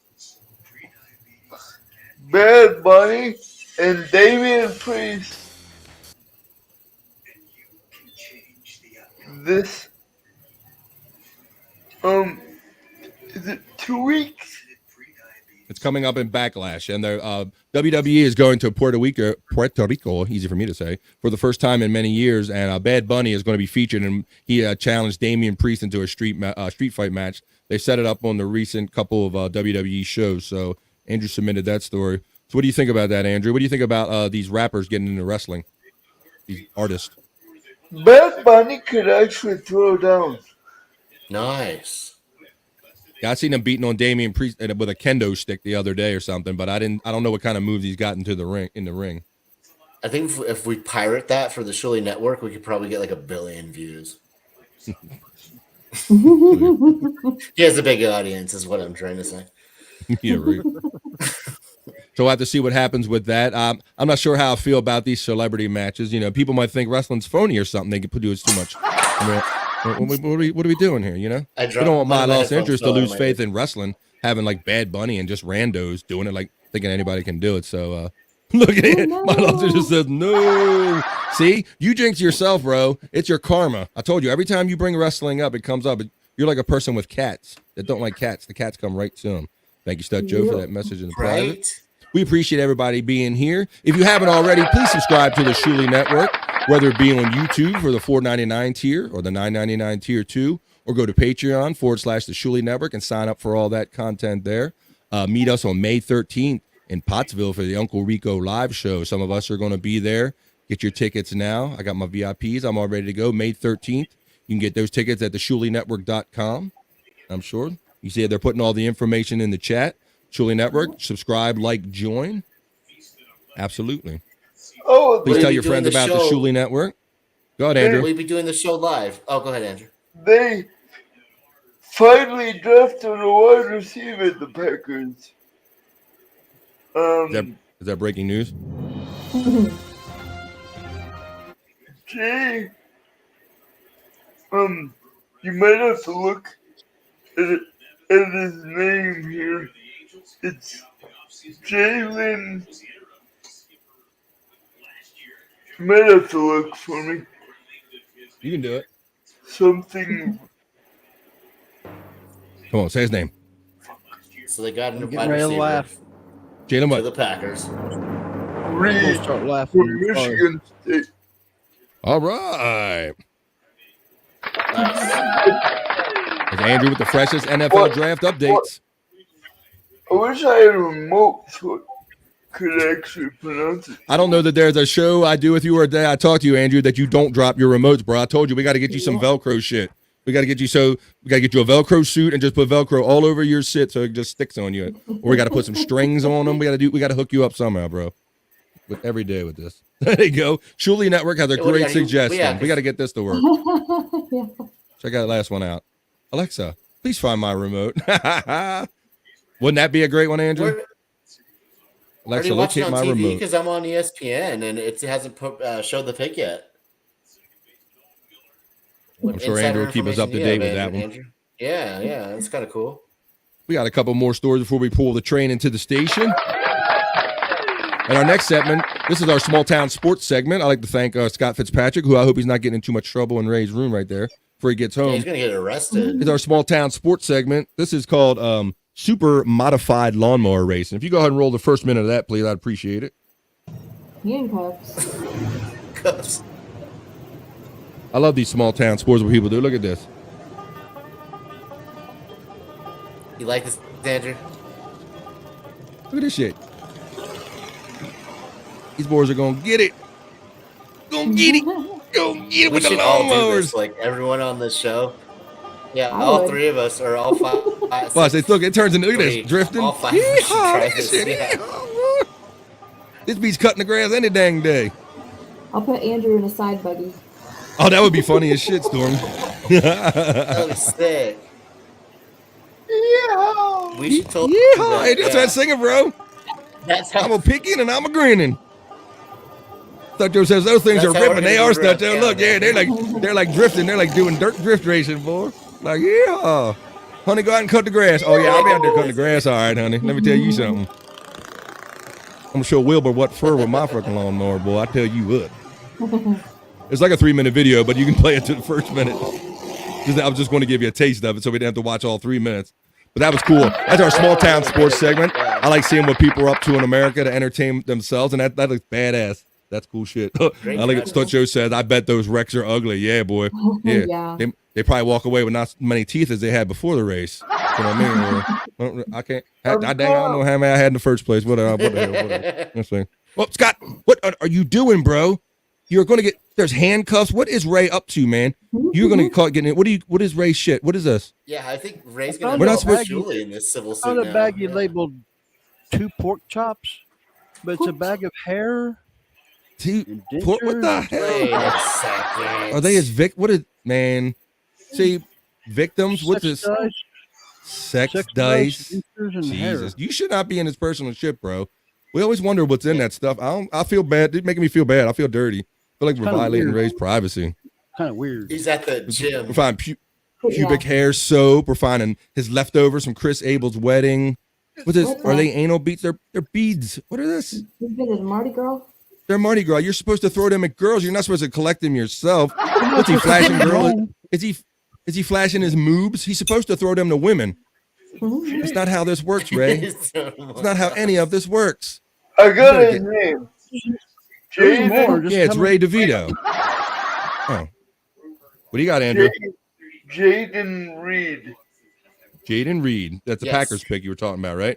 Bad Bunny and Damian Priest. This, is it 2 weeks? It's coming up in Backlash, and their WWE is going to Puerto Rico, easy for me to say, for the first time in many years, and Bad Bunny is going to be featured, and he challenged Damian Priest into a street fight match. They set it up on the recent couple of WWE shows, so Andrew submitted that story. So what do you think about that, Andrew? What do you think about these rappers getting into wrestling, these artists? Bad Bunny could actually throw down. nice. Yeah, I seen him beating on Damian Priest with a kendo stick the other day or something, but I don't know what kind of moves he's got into the ring. I think if we pirate that for the Shuley Network, we could probably get like 1 billion views. He has a big audience, is what I'm trying to say. Yeah, right. So we'll have to see what happens with that. I'm not sure how I feel about these celebrity matches. People might think wrestling's phony or something. They could do it too much. What are we doing here? We don't want my lost interest to lose faith in wrestling, having like Bad Bunny and just randos doing it, like thinking anybody can do it. So Look at it. no. My doctor just says no. See, you jinx yourself, bro. It's your karma. I told you, every time you bring wrestling up, it comes up. You're like a person with cats that don't like cats. The cats come right to them. Thank you, Stud Joe, for that message in the private. We appreciate everybody being here. If you haven't already, please subscribe to the Shuli Network, whether it be on YouTube for the $4.99 tier or the $9.99 tier 2, or go to Patreon /the Shuli Network and sign up for all that content there. Meet us on May 13th in Pottsville for the Uncle Rico live show. Some of us are going to be there. Get your tickets now. I got my VIPs. I'm all ready to go. May 13th. You can get those tickets at theshulinetwork.com. I'm sure. You see they're putting all the information in the chat. Shuli Network. Subscribe, like, join. Absolutely. Oh, please tell your friends about the Shuli Network. Go ahead, Andrew. We'll be doing the show live. Oh, go ahead, Andrew. They finally drafted a wide receiver, the Packers. Is that breaking news? Jay, you might have to look at his name here. It's Jalen. You might have to look for me. You can do it. Something. Come on, say his name. So they got a new Get wide ready to receiver laugh. Jalen to what? the Packers. Reed Start laughing. from Michigan State. All right. There's Andrew with the freshest NFL draft updates. I wish I had a remote so I could actually pronounce it. I don't know that there's a show I do with you or a day I talk to you, Andrew, that you don't drop your remotes, bro. I told you we got to get you some Velcro shit. We got to get you a Velcro suit and just put Velcro all over your shit so it just sticks on you. Or we got to put some strings on them. We got to hook you up somehow, bro. Every day with this. There you go. Shuli Network has a great suggestion. We got to get this to work. Yeah. Check that last one out. Alexa, please find my remote. Wouldn't that be a great one, Andrew? Alexa, locate my remote. Because I'm on ESPN and it hasn't showed the pick yet. I'm sure Andrew will keep us up to date with that one. Andrew. Yeah, it's kind of cool. We got a couple more stories before we pull the train into the station. And our next segment, this is our small town sports segment. I'd like to thank Scott Fitzpatrick, who I hope he's not getting in too much trouble in Ray's room right there before he gets home. Yeah, he's going to get arrested. It's our small town sports segment. This is called Super Modified Lawnmower Racing. If you go ahead and roll the first minute of that, please, I'd appreciate it. Handcuffs. Cuffs. I love these small town sports where people do. Look at this. You like this, Andrew? Look at this shit. These boys are going to get it. Going to get it. Going to get it with the lawnmowers. This, like everyone on this show. Yeah, all three of us or all five. Watch this. Look, it turns into, look at this. Drifting. All five of us should try this. This beat's cutting the grass any dang day. I'll put Andrew in a side buggy. Oh, that would be funny as shit, Storm. That would be sick. Yeah. We should totally yeah, hey, that's that singer, bro. That's how I'm a picking and I'm a grinning. Stucco says those things are ripping. They are Stucco. Yeah, look, yeah, they're like drifting. They're like doing dirt drift racing, boy. Like, yeah. Honey, go out and cut the grass. Oh, yeah, I'll be out there cutting the grass. All right, honey. Let me tell you something. I'm going to show Wilbur what fur with my fucking lawnmower, boy. I tell you what. It's like a 3-minute video, but you can play it to the first minute. I was just going to give you a taste of it so we didn't have to watch all 3 minutes. But that was cool. That's our small town sports segment. I like seeing what people are up to in America to entertain themselves, and that looks badass. That's cool shit. I like what Stutcho says. I bet those wrecks are ugly. Yeah, boy. Yeah. They probably walk away with not as many teeth as they had before the race. You know what I mean? I can't. I don't know how many I had in the first place. Whatever. Well, Scott, what are you doing, bro? You're going to get. There's handcuffs. What is Ray up to, man? You're going to get caught getting it. What is Ray's shit? What is this? Yeah, I think Ray's going to go Julie in this civil suit on a now. baggie labeled 2 pork chops, but it's a bag of hair. What the hell? Wait a second. Are they as What is, man? See, victims? What's this? Sex dice. Jesus. You should not be in this personal shit, bro. We always wonder what's in that stuff. I feel bad. It's making me feel bad. I feel dirty. I feel like we're violating Ray's privacy. Kind of weird. He's at the gym. We're finding pubic hair soap. We're finding his leftovers from Chris Abel's wedding. What's this? What's Are that? they anal beads? They're beads. What are this? You've been to Mardi Gras? They're Mardi Gras. You're supposed to throw them at girls. You're not supposed to collect them yourself. What's he flashing girl? Is he flashing his moobs? He's supposed to throw them to women. That's not how this works, Ray. It's not how any of this works. I got his name. Jaden. Yeah, it's Ray DeVito. Oh. What do you got, Andrew? Jaden Reed. Jaden Reed. That's the Yes. Packers pick you were talking about, right?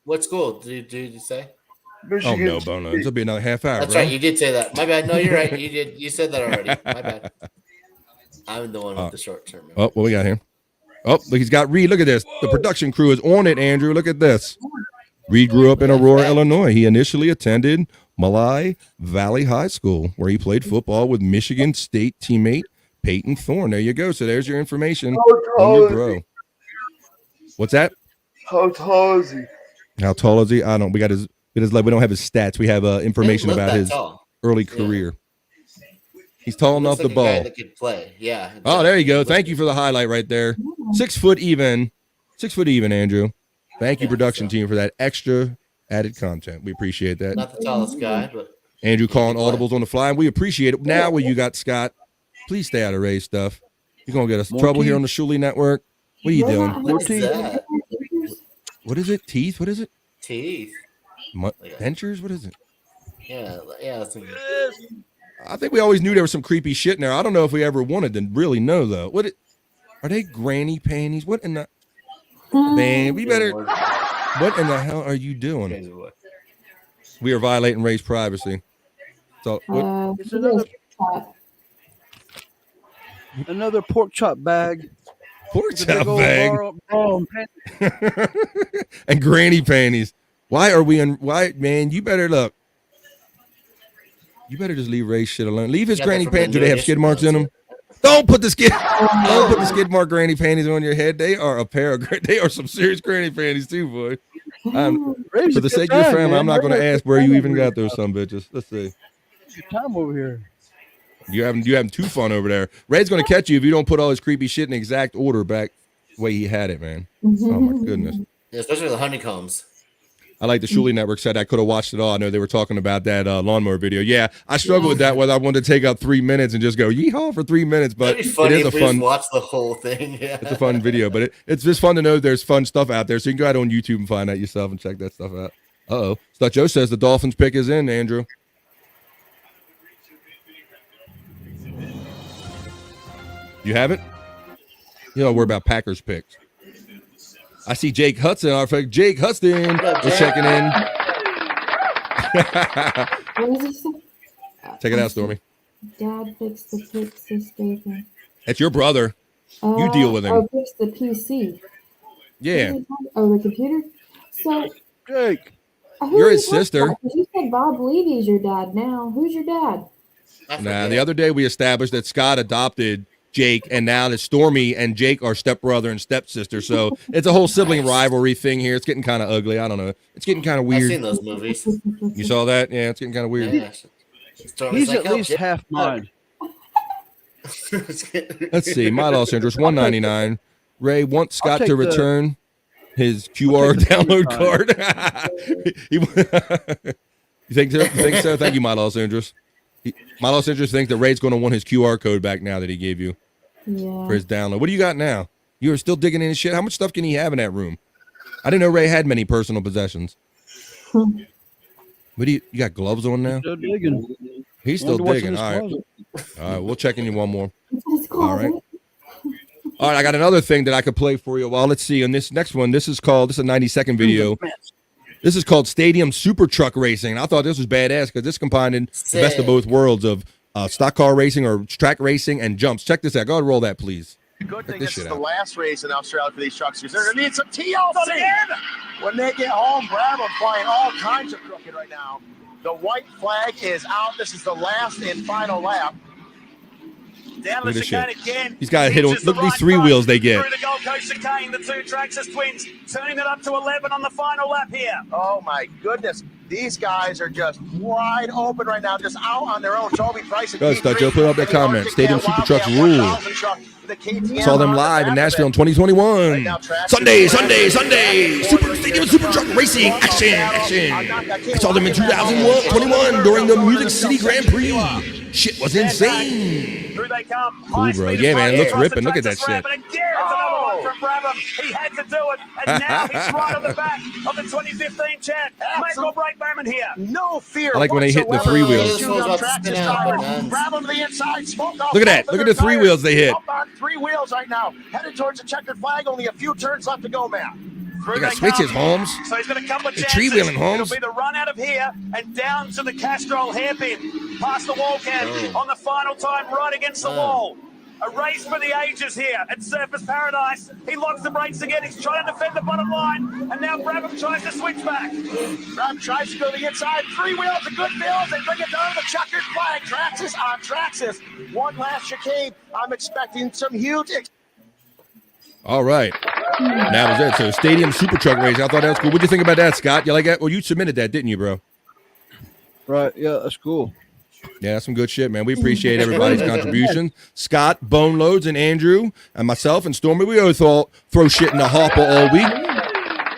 What school did you say? Michigan Oh, no, Bono. This will be another half hour. That's bro. right. You did say that. My bad. No, you're right. You did. You said that already. My bad. I'm the one with the short term. Oh, what we got here? Oh, look, he's got Reed. Look at this. The production crew is on it, Andrew. Look at this. Reed grew up in Aurora, Illinois. He initially attended Malai Valley High School, where he played football with Michigan State teammate Peyton Thorne. There you go. So there's your information on your bro. What's that? How tall is he? How tall is he? I don't. We got his. We don't have his stats. We have information He doesn't look about that his tall. early career. He's tall enough Looks to like a guy ball. that could play. Yeah. Oh, there you go. Thank you for the highlight right there. 6 foot even. 6 foot even, Andrew. Thank you, production team, for that extra added content. We appreciate that. Not the tallest guy, but Andrew calling audibles on the fly. We appreciate it. Now, what you got, Scott? Please stay out of Ray's stuff. You're going to get us in trouble here on the Shuley Network. What are you doing? what is that? What is it? Teeth? What is it? Teeth. Dentures? What is it? Yeah. That's I think we always knew there was some creepy shit in there. I don't know if we ever wanted to really know, though. Are they granny panties? What in the... Man, we better... What in the hell are you doing? We are violating Ray's privacy. So, Another pork chop bag. Pork With a big chop old bag. bra and panties. And granny panties. Why are we in... Why, man, you better look. You better just leave Ray's shit alone. Leave his granny panties. Do they have skid marks in them? Don't put the skid mark granny panties on your head. They are they are some serious granny panties too, boy. For the sake of your family, I'm not going to ask where you even got those some bitches. Let's see. Good time over here. You having too fun over there. Ray's going to catch you if you don't put all his creepy shit in exact order back the way he had it, man. Oh my goodness. Yeah, especially the honeycombs. I like the Shuley Network said I could have watched it all. I know they were talking about that lawnmower video. Yeah, I struggle with that, whether I wanted to take up 3 minutes and just go yeehaw for 3 minutes. But It'd be funny it is if a we fun just watch the whole thing. Yeah. It's a fun video, but it's just fun to know there's fun stuff out there. So you can go out on YouTube and find that yourself and check that stuff out. Uh-oh. So Joe says the Dolphins pick is in, Andrew. You have it? You don't worry about Packers picks. I see Jake Hudson. Our friend Jake Hudson is checking in. What is it? Check it out, Stormy. Dad fixed the sister. That's your brother. You deal with him. Oh, fix the PC. Yeah. Oh, the computer? So, Jake. You're his sister. You said Bob Levy's your dad now. Who's your dad? Nah, the other day we established that Scott adopted Jake, and now that Stormy and Jake are stepbrother and stepsister. So it's a whole sibling rivalry thing here. It's getting kind of ugly. I don't know. It's getting kind of weird. I've seen those movies. You saw that? Yeah, it's getting kind of weird. Yeah. He's at least half mine. Let's see. My loss interest, $1.99. Ray wants Scott to return his QR download card. You think so? You think so? Thank you, my loss interest. My loss interest thinks that Ray's going to want his QR code back now that he gave you for his download. What do you got now? You are still digging in his shit. How much stuff can he have in that room? I didn't know Ray had many personal possessions. What do you got gloves on now? Still digging. He's still digging. All right. All right. We'll check in you one more. All right. All right. I got another thing that I could play for you. Well, let's see. On this next one, this is a 90-second video. This is called Stadium Super Truck Racing. I thought this was badass because this combined the best of both worlds of stock car racing or track racing and jumps. Check this out. Go ahead and roll that, please. Good thing this is the last race in Australia for these trucks because they're going to need some TLC. When they get home, Brad are flying all kinds of crooked right now. The white flag is out. This is the last and final lap. Look at this shit. He's got to hit on. Look at these three wheels they get. Through the Gold Coast chicane, the two tracks as twins, turning it up to 11 on the final lap here. Oh my goodness! These guys are just wide open right now, just out on their own. Toby Price and Go, Joe, put up that comment. Stadium Super Trucks rule. Saw them live in Nashville in 2021. Sunday. Stadium Super Truck Racing action. I saw them in 2021 during the Music City Grand Prix. Shit was insane. Through they come. Cool, bro. Yeah, man, it looks ripping. Look at that shit. And again, it's another one from Brabham. He had to do it, and now he's right on the back of the 2015 champ. Make or break moment here. No fear. I like when they hit the three wheels. Brabham to the inside. Look at that. Look at the three wheels they hit. Up on 3 wheels right now. Headed towards the checkered flag. Only a few turns left to go, man. You got switches, Holmes. So he's got a couple of chances. Tree wheeling, Holmes. It'll be the run out of here and down to the Castrol hairpin. Past the wall cam on the final time, right against the wall. A race for the ages here at Surface Paradise. He locks the brakes again. He's trying to defend the bottom line. And now Brabham tries to switch back. Brabham tries to go to the inside. 3 wheels, a good build. They bring it down to the checkered flag. Traxxas on Traxxas. One last chicane. I'm expecting some huge... All right. That was it. So Stadium Super Truck Race. I thought that was cool. What'd you think about that, Scott? You like that? Well, you submitted that, didn't you, bro? Right. Yeah, that's cool. Yeah, that's some good shit, man. We appreciate everybody's contribution. Scott, Bone Loads, and Andrew, and myself, and Stormy, we always throw shit in the hopper all week.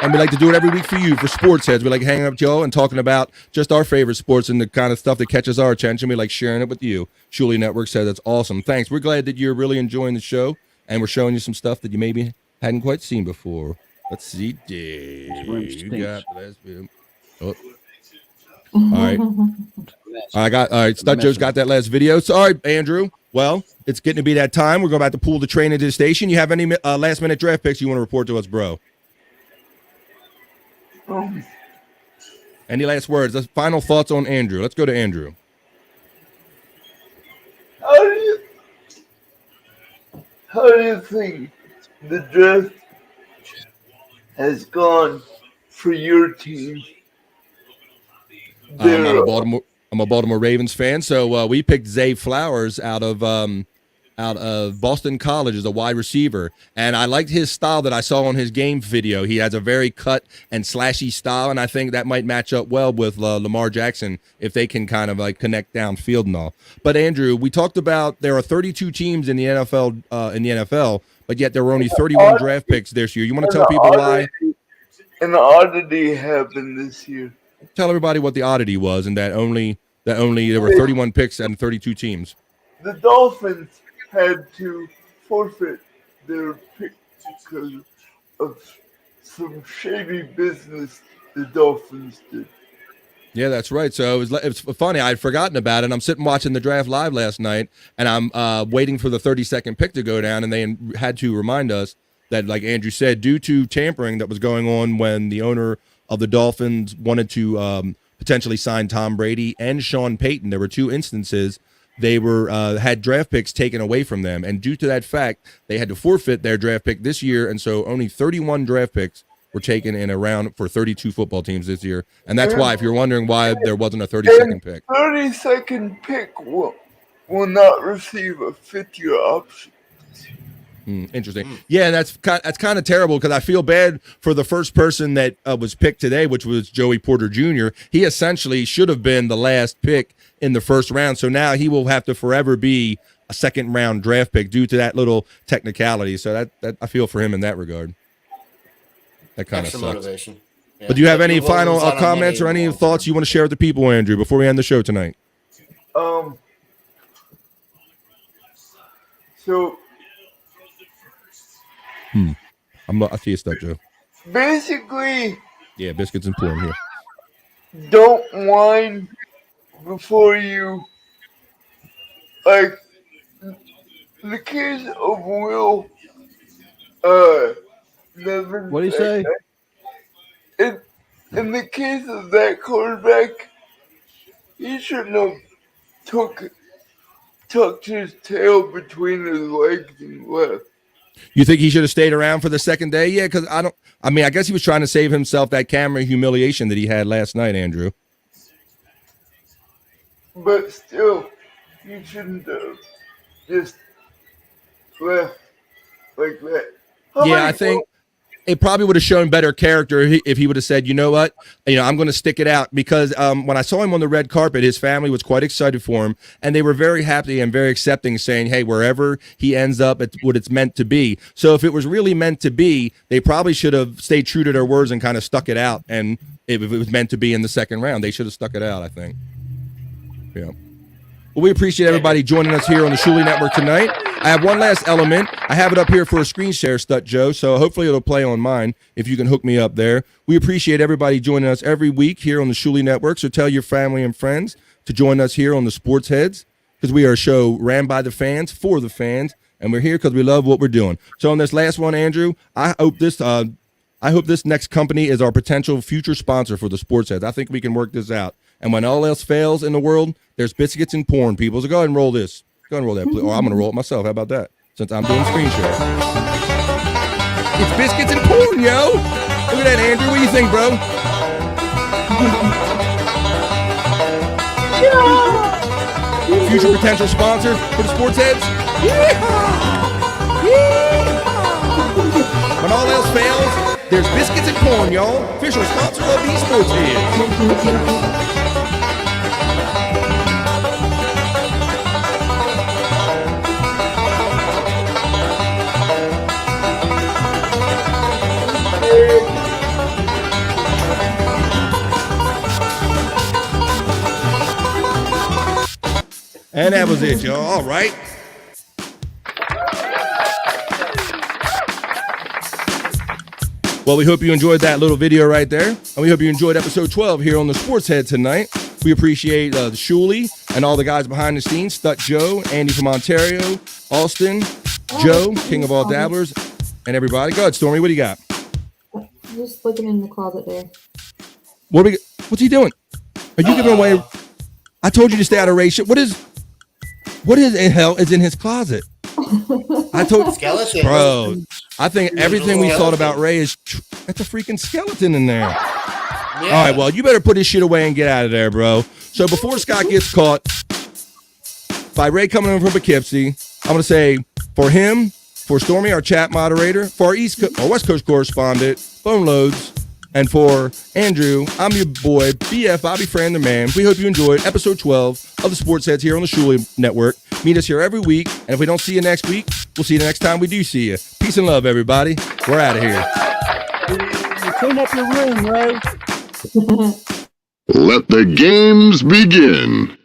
And we like to do it every week for you, for sports heads. We like hanging up with y'all and talking about just our favorite sports and the kind of stuff that catches our attention. We like sharing it with you. Shuli Network said that's awesome. Thanks. We're glad that you're really enjoying the show. And we're showing you some stuff that you maybe hadn't quite seen before. Let's see. You got last video. Oh. All right. All right. Stud Joe's got that last video. So, all right, Andrew. Well, it's getting to be that time. We're going about to pull the train into the station. You have any last minute draft picks you want to report to us, bro? Any last words? Final thoughts on Andrew. Let's go to Andrew. How do you think the draft has gone for your team? I'm a Baltimore Ravens fan, so we picked Zay Flowers out of Boston College as a wide receiver, and I liked his style that I saw on his game video. He has a very cut and slashy style, and I think that might match up well with Lamar Jackson if they can kind of like connect downfield and all. But Andrew, we talked about there are 32 teams in the NFL, but yet there were only 31 draft picks this year. You want to tell people why? An oddity happened this year. Tell everybody what the oddity was, and that only there were 31 picks and 32 teams. The Dolphins had to forfeit their pick because of some shady business the Dolphins did. Yeah, that's right. So it was funny. I had forgotten about it. I'm sitting watching the draft live last night, and I'm waiting for the 32nd pick to go down, and they had to remind us that, like Andrew said, due to tampering that was going on when the owner of the Dolphins wanted to potentially sign Tom Brady and Sean Payton, there were 2 instances. They had draft picks taken away from them, and due to that fact, they had to forfeit their draft pick this year, and so only 31 draft picks were taken in a round for 32 football teams this year, and that's why, if you're wondering why there wasn't a 32nd pick. 32nd pick will not receive a 5th-year option. Interesting. Yeah, that's kind of terrible because I feel bad for the first person that was picked today, which was Joey Porter Jr. He essentially should have been the last pick in the first round, so now he will have to forever be a second-round draft pick due to that little technicality. So that I feel for him in that regard. That kind of sucks. Motivation. Yeah. But do you have any final comments or any thoughts you want to share with the people, Andrew, before we end the show tonight? So. I see you stuck, Joe. Basically. Yeah, biscuits and porn here. Don't whine before you, like, the case of Will, Levis. What do you say? In the case of that quarterback, he shouldn't have tucked his tail between his legs and left. You think he should have stayed around for the second day? Yeah, because I guess he was trying to save himself that camera humiliation that he had last night, Andrew. But still, you shouldn't have just left like that. I think it probably would have shown better character if he would have said, you know what, I'm going to stick it out, because when I saw him on the red carpet, his family was quite excited for him, and they were very happy and very accepting, saying, hey, wherever he ends up, it's what it's meant to be. So if it was really meant to be, they probably should have stayed true to their words and kind of stuck it out. And if it was meant to be in the second round, they should have stuck it out, I think. Yeah. Well, we appreciate everybody joining us here on the Shuley Network tonight. I have one last element. I have it up here for a screen share, Stut Joe, so hopefully it'll play on mine if you can hook me up there. We appreciate everybody joining us every week here on the Shuley Network, so tell your family and friends to join us here on the Sportsheads, because we are a show ran by the fans, for the fans, and we're here because we love what we're doing. So on this last one, Andrew, I hope this next company is our potential future sponsor for the Sportsheads. I think we can work this out. And when all else fails in the world, there's biscuits and porn, people. So go ahead and roll this. Go ahead and roll that, please. Or I'm going to roll it myself. How about that? Since I'm doing screen share. It's biscuits and porn, yo. Look at that, Andrew. What do you think, bro? Yeah. Future potential sponsor for the Sportsheads? Yeah. When all else fails, there's biscuits and porn, y'all. Official sponsor of these Sportsheads. And that was it, y'all. All right. Well, we hope you enjoyed that little video right there. And we hope you enjoyed episode 12 here on the Sports Head tonight. We appreciate the Shuley and all the guys behind the scenes, Stut Joe, Andy from Ontario, Austin, Joe, King of all dabblers, and everybody. Go ahead, Stormy. What do you got? Just looking in the closet there. What's he doing? Are you giving away? I told you to stay out of Ray's shit. What in hell is in his closet? I told skeleton, bro. I think everything we thought about Ray is that's a freaking skeleton in there. Yeah. All right, well, you better put his shit away and get out of there, bro. So before Scott gets caught by Ray coming over from Poughkeepsie, I'm gonna say for him, for Stormy, our chat moderator, for our West Coast correspondent, Bone Loads, and for Andrew, I'm your boy, BF Bobby Fran the Man. We hope you enjoyed episode 12 of the Sports Heads here on the Shuley Network. Meet us here every week, and if we don't see you next week, we'll see you the next time we do see you. Peace and love, everybody. We're out of here. Clean up your room, Ray. Let the games begin.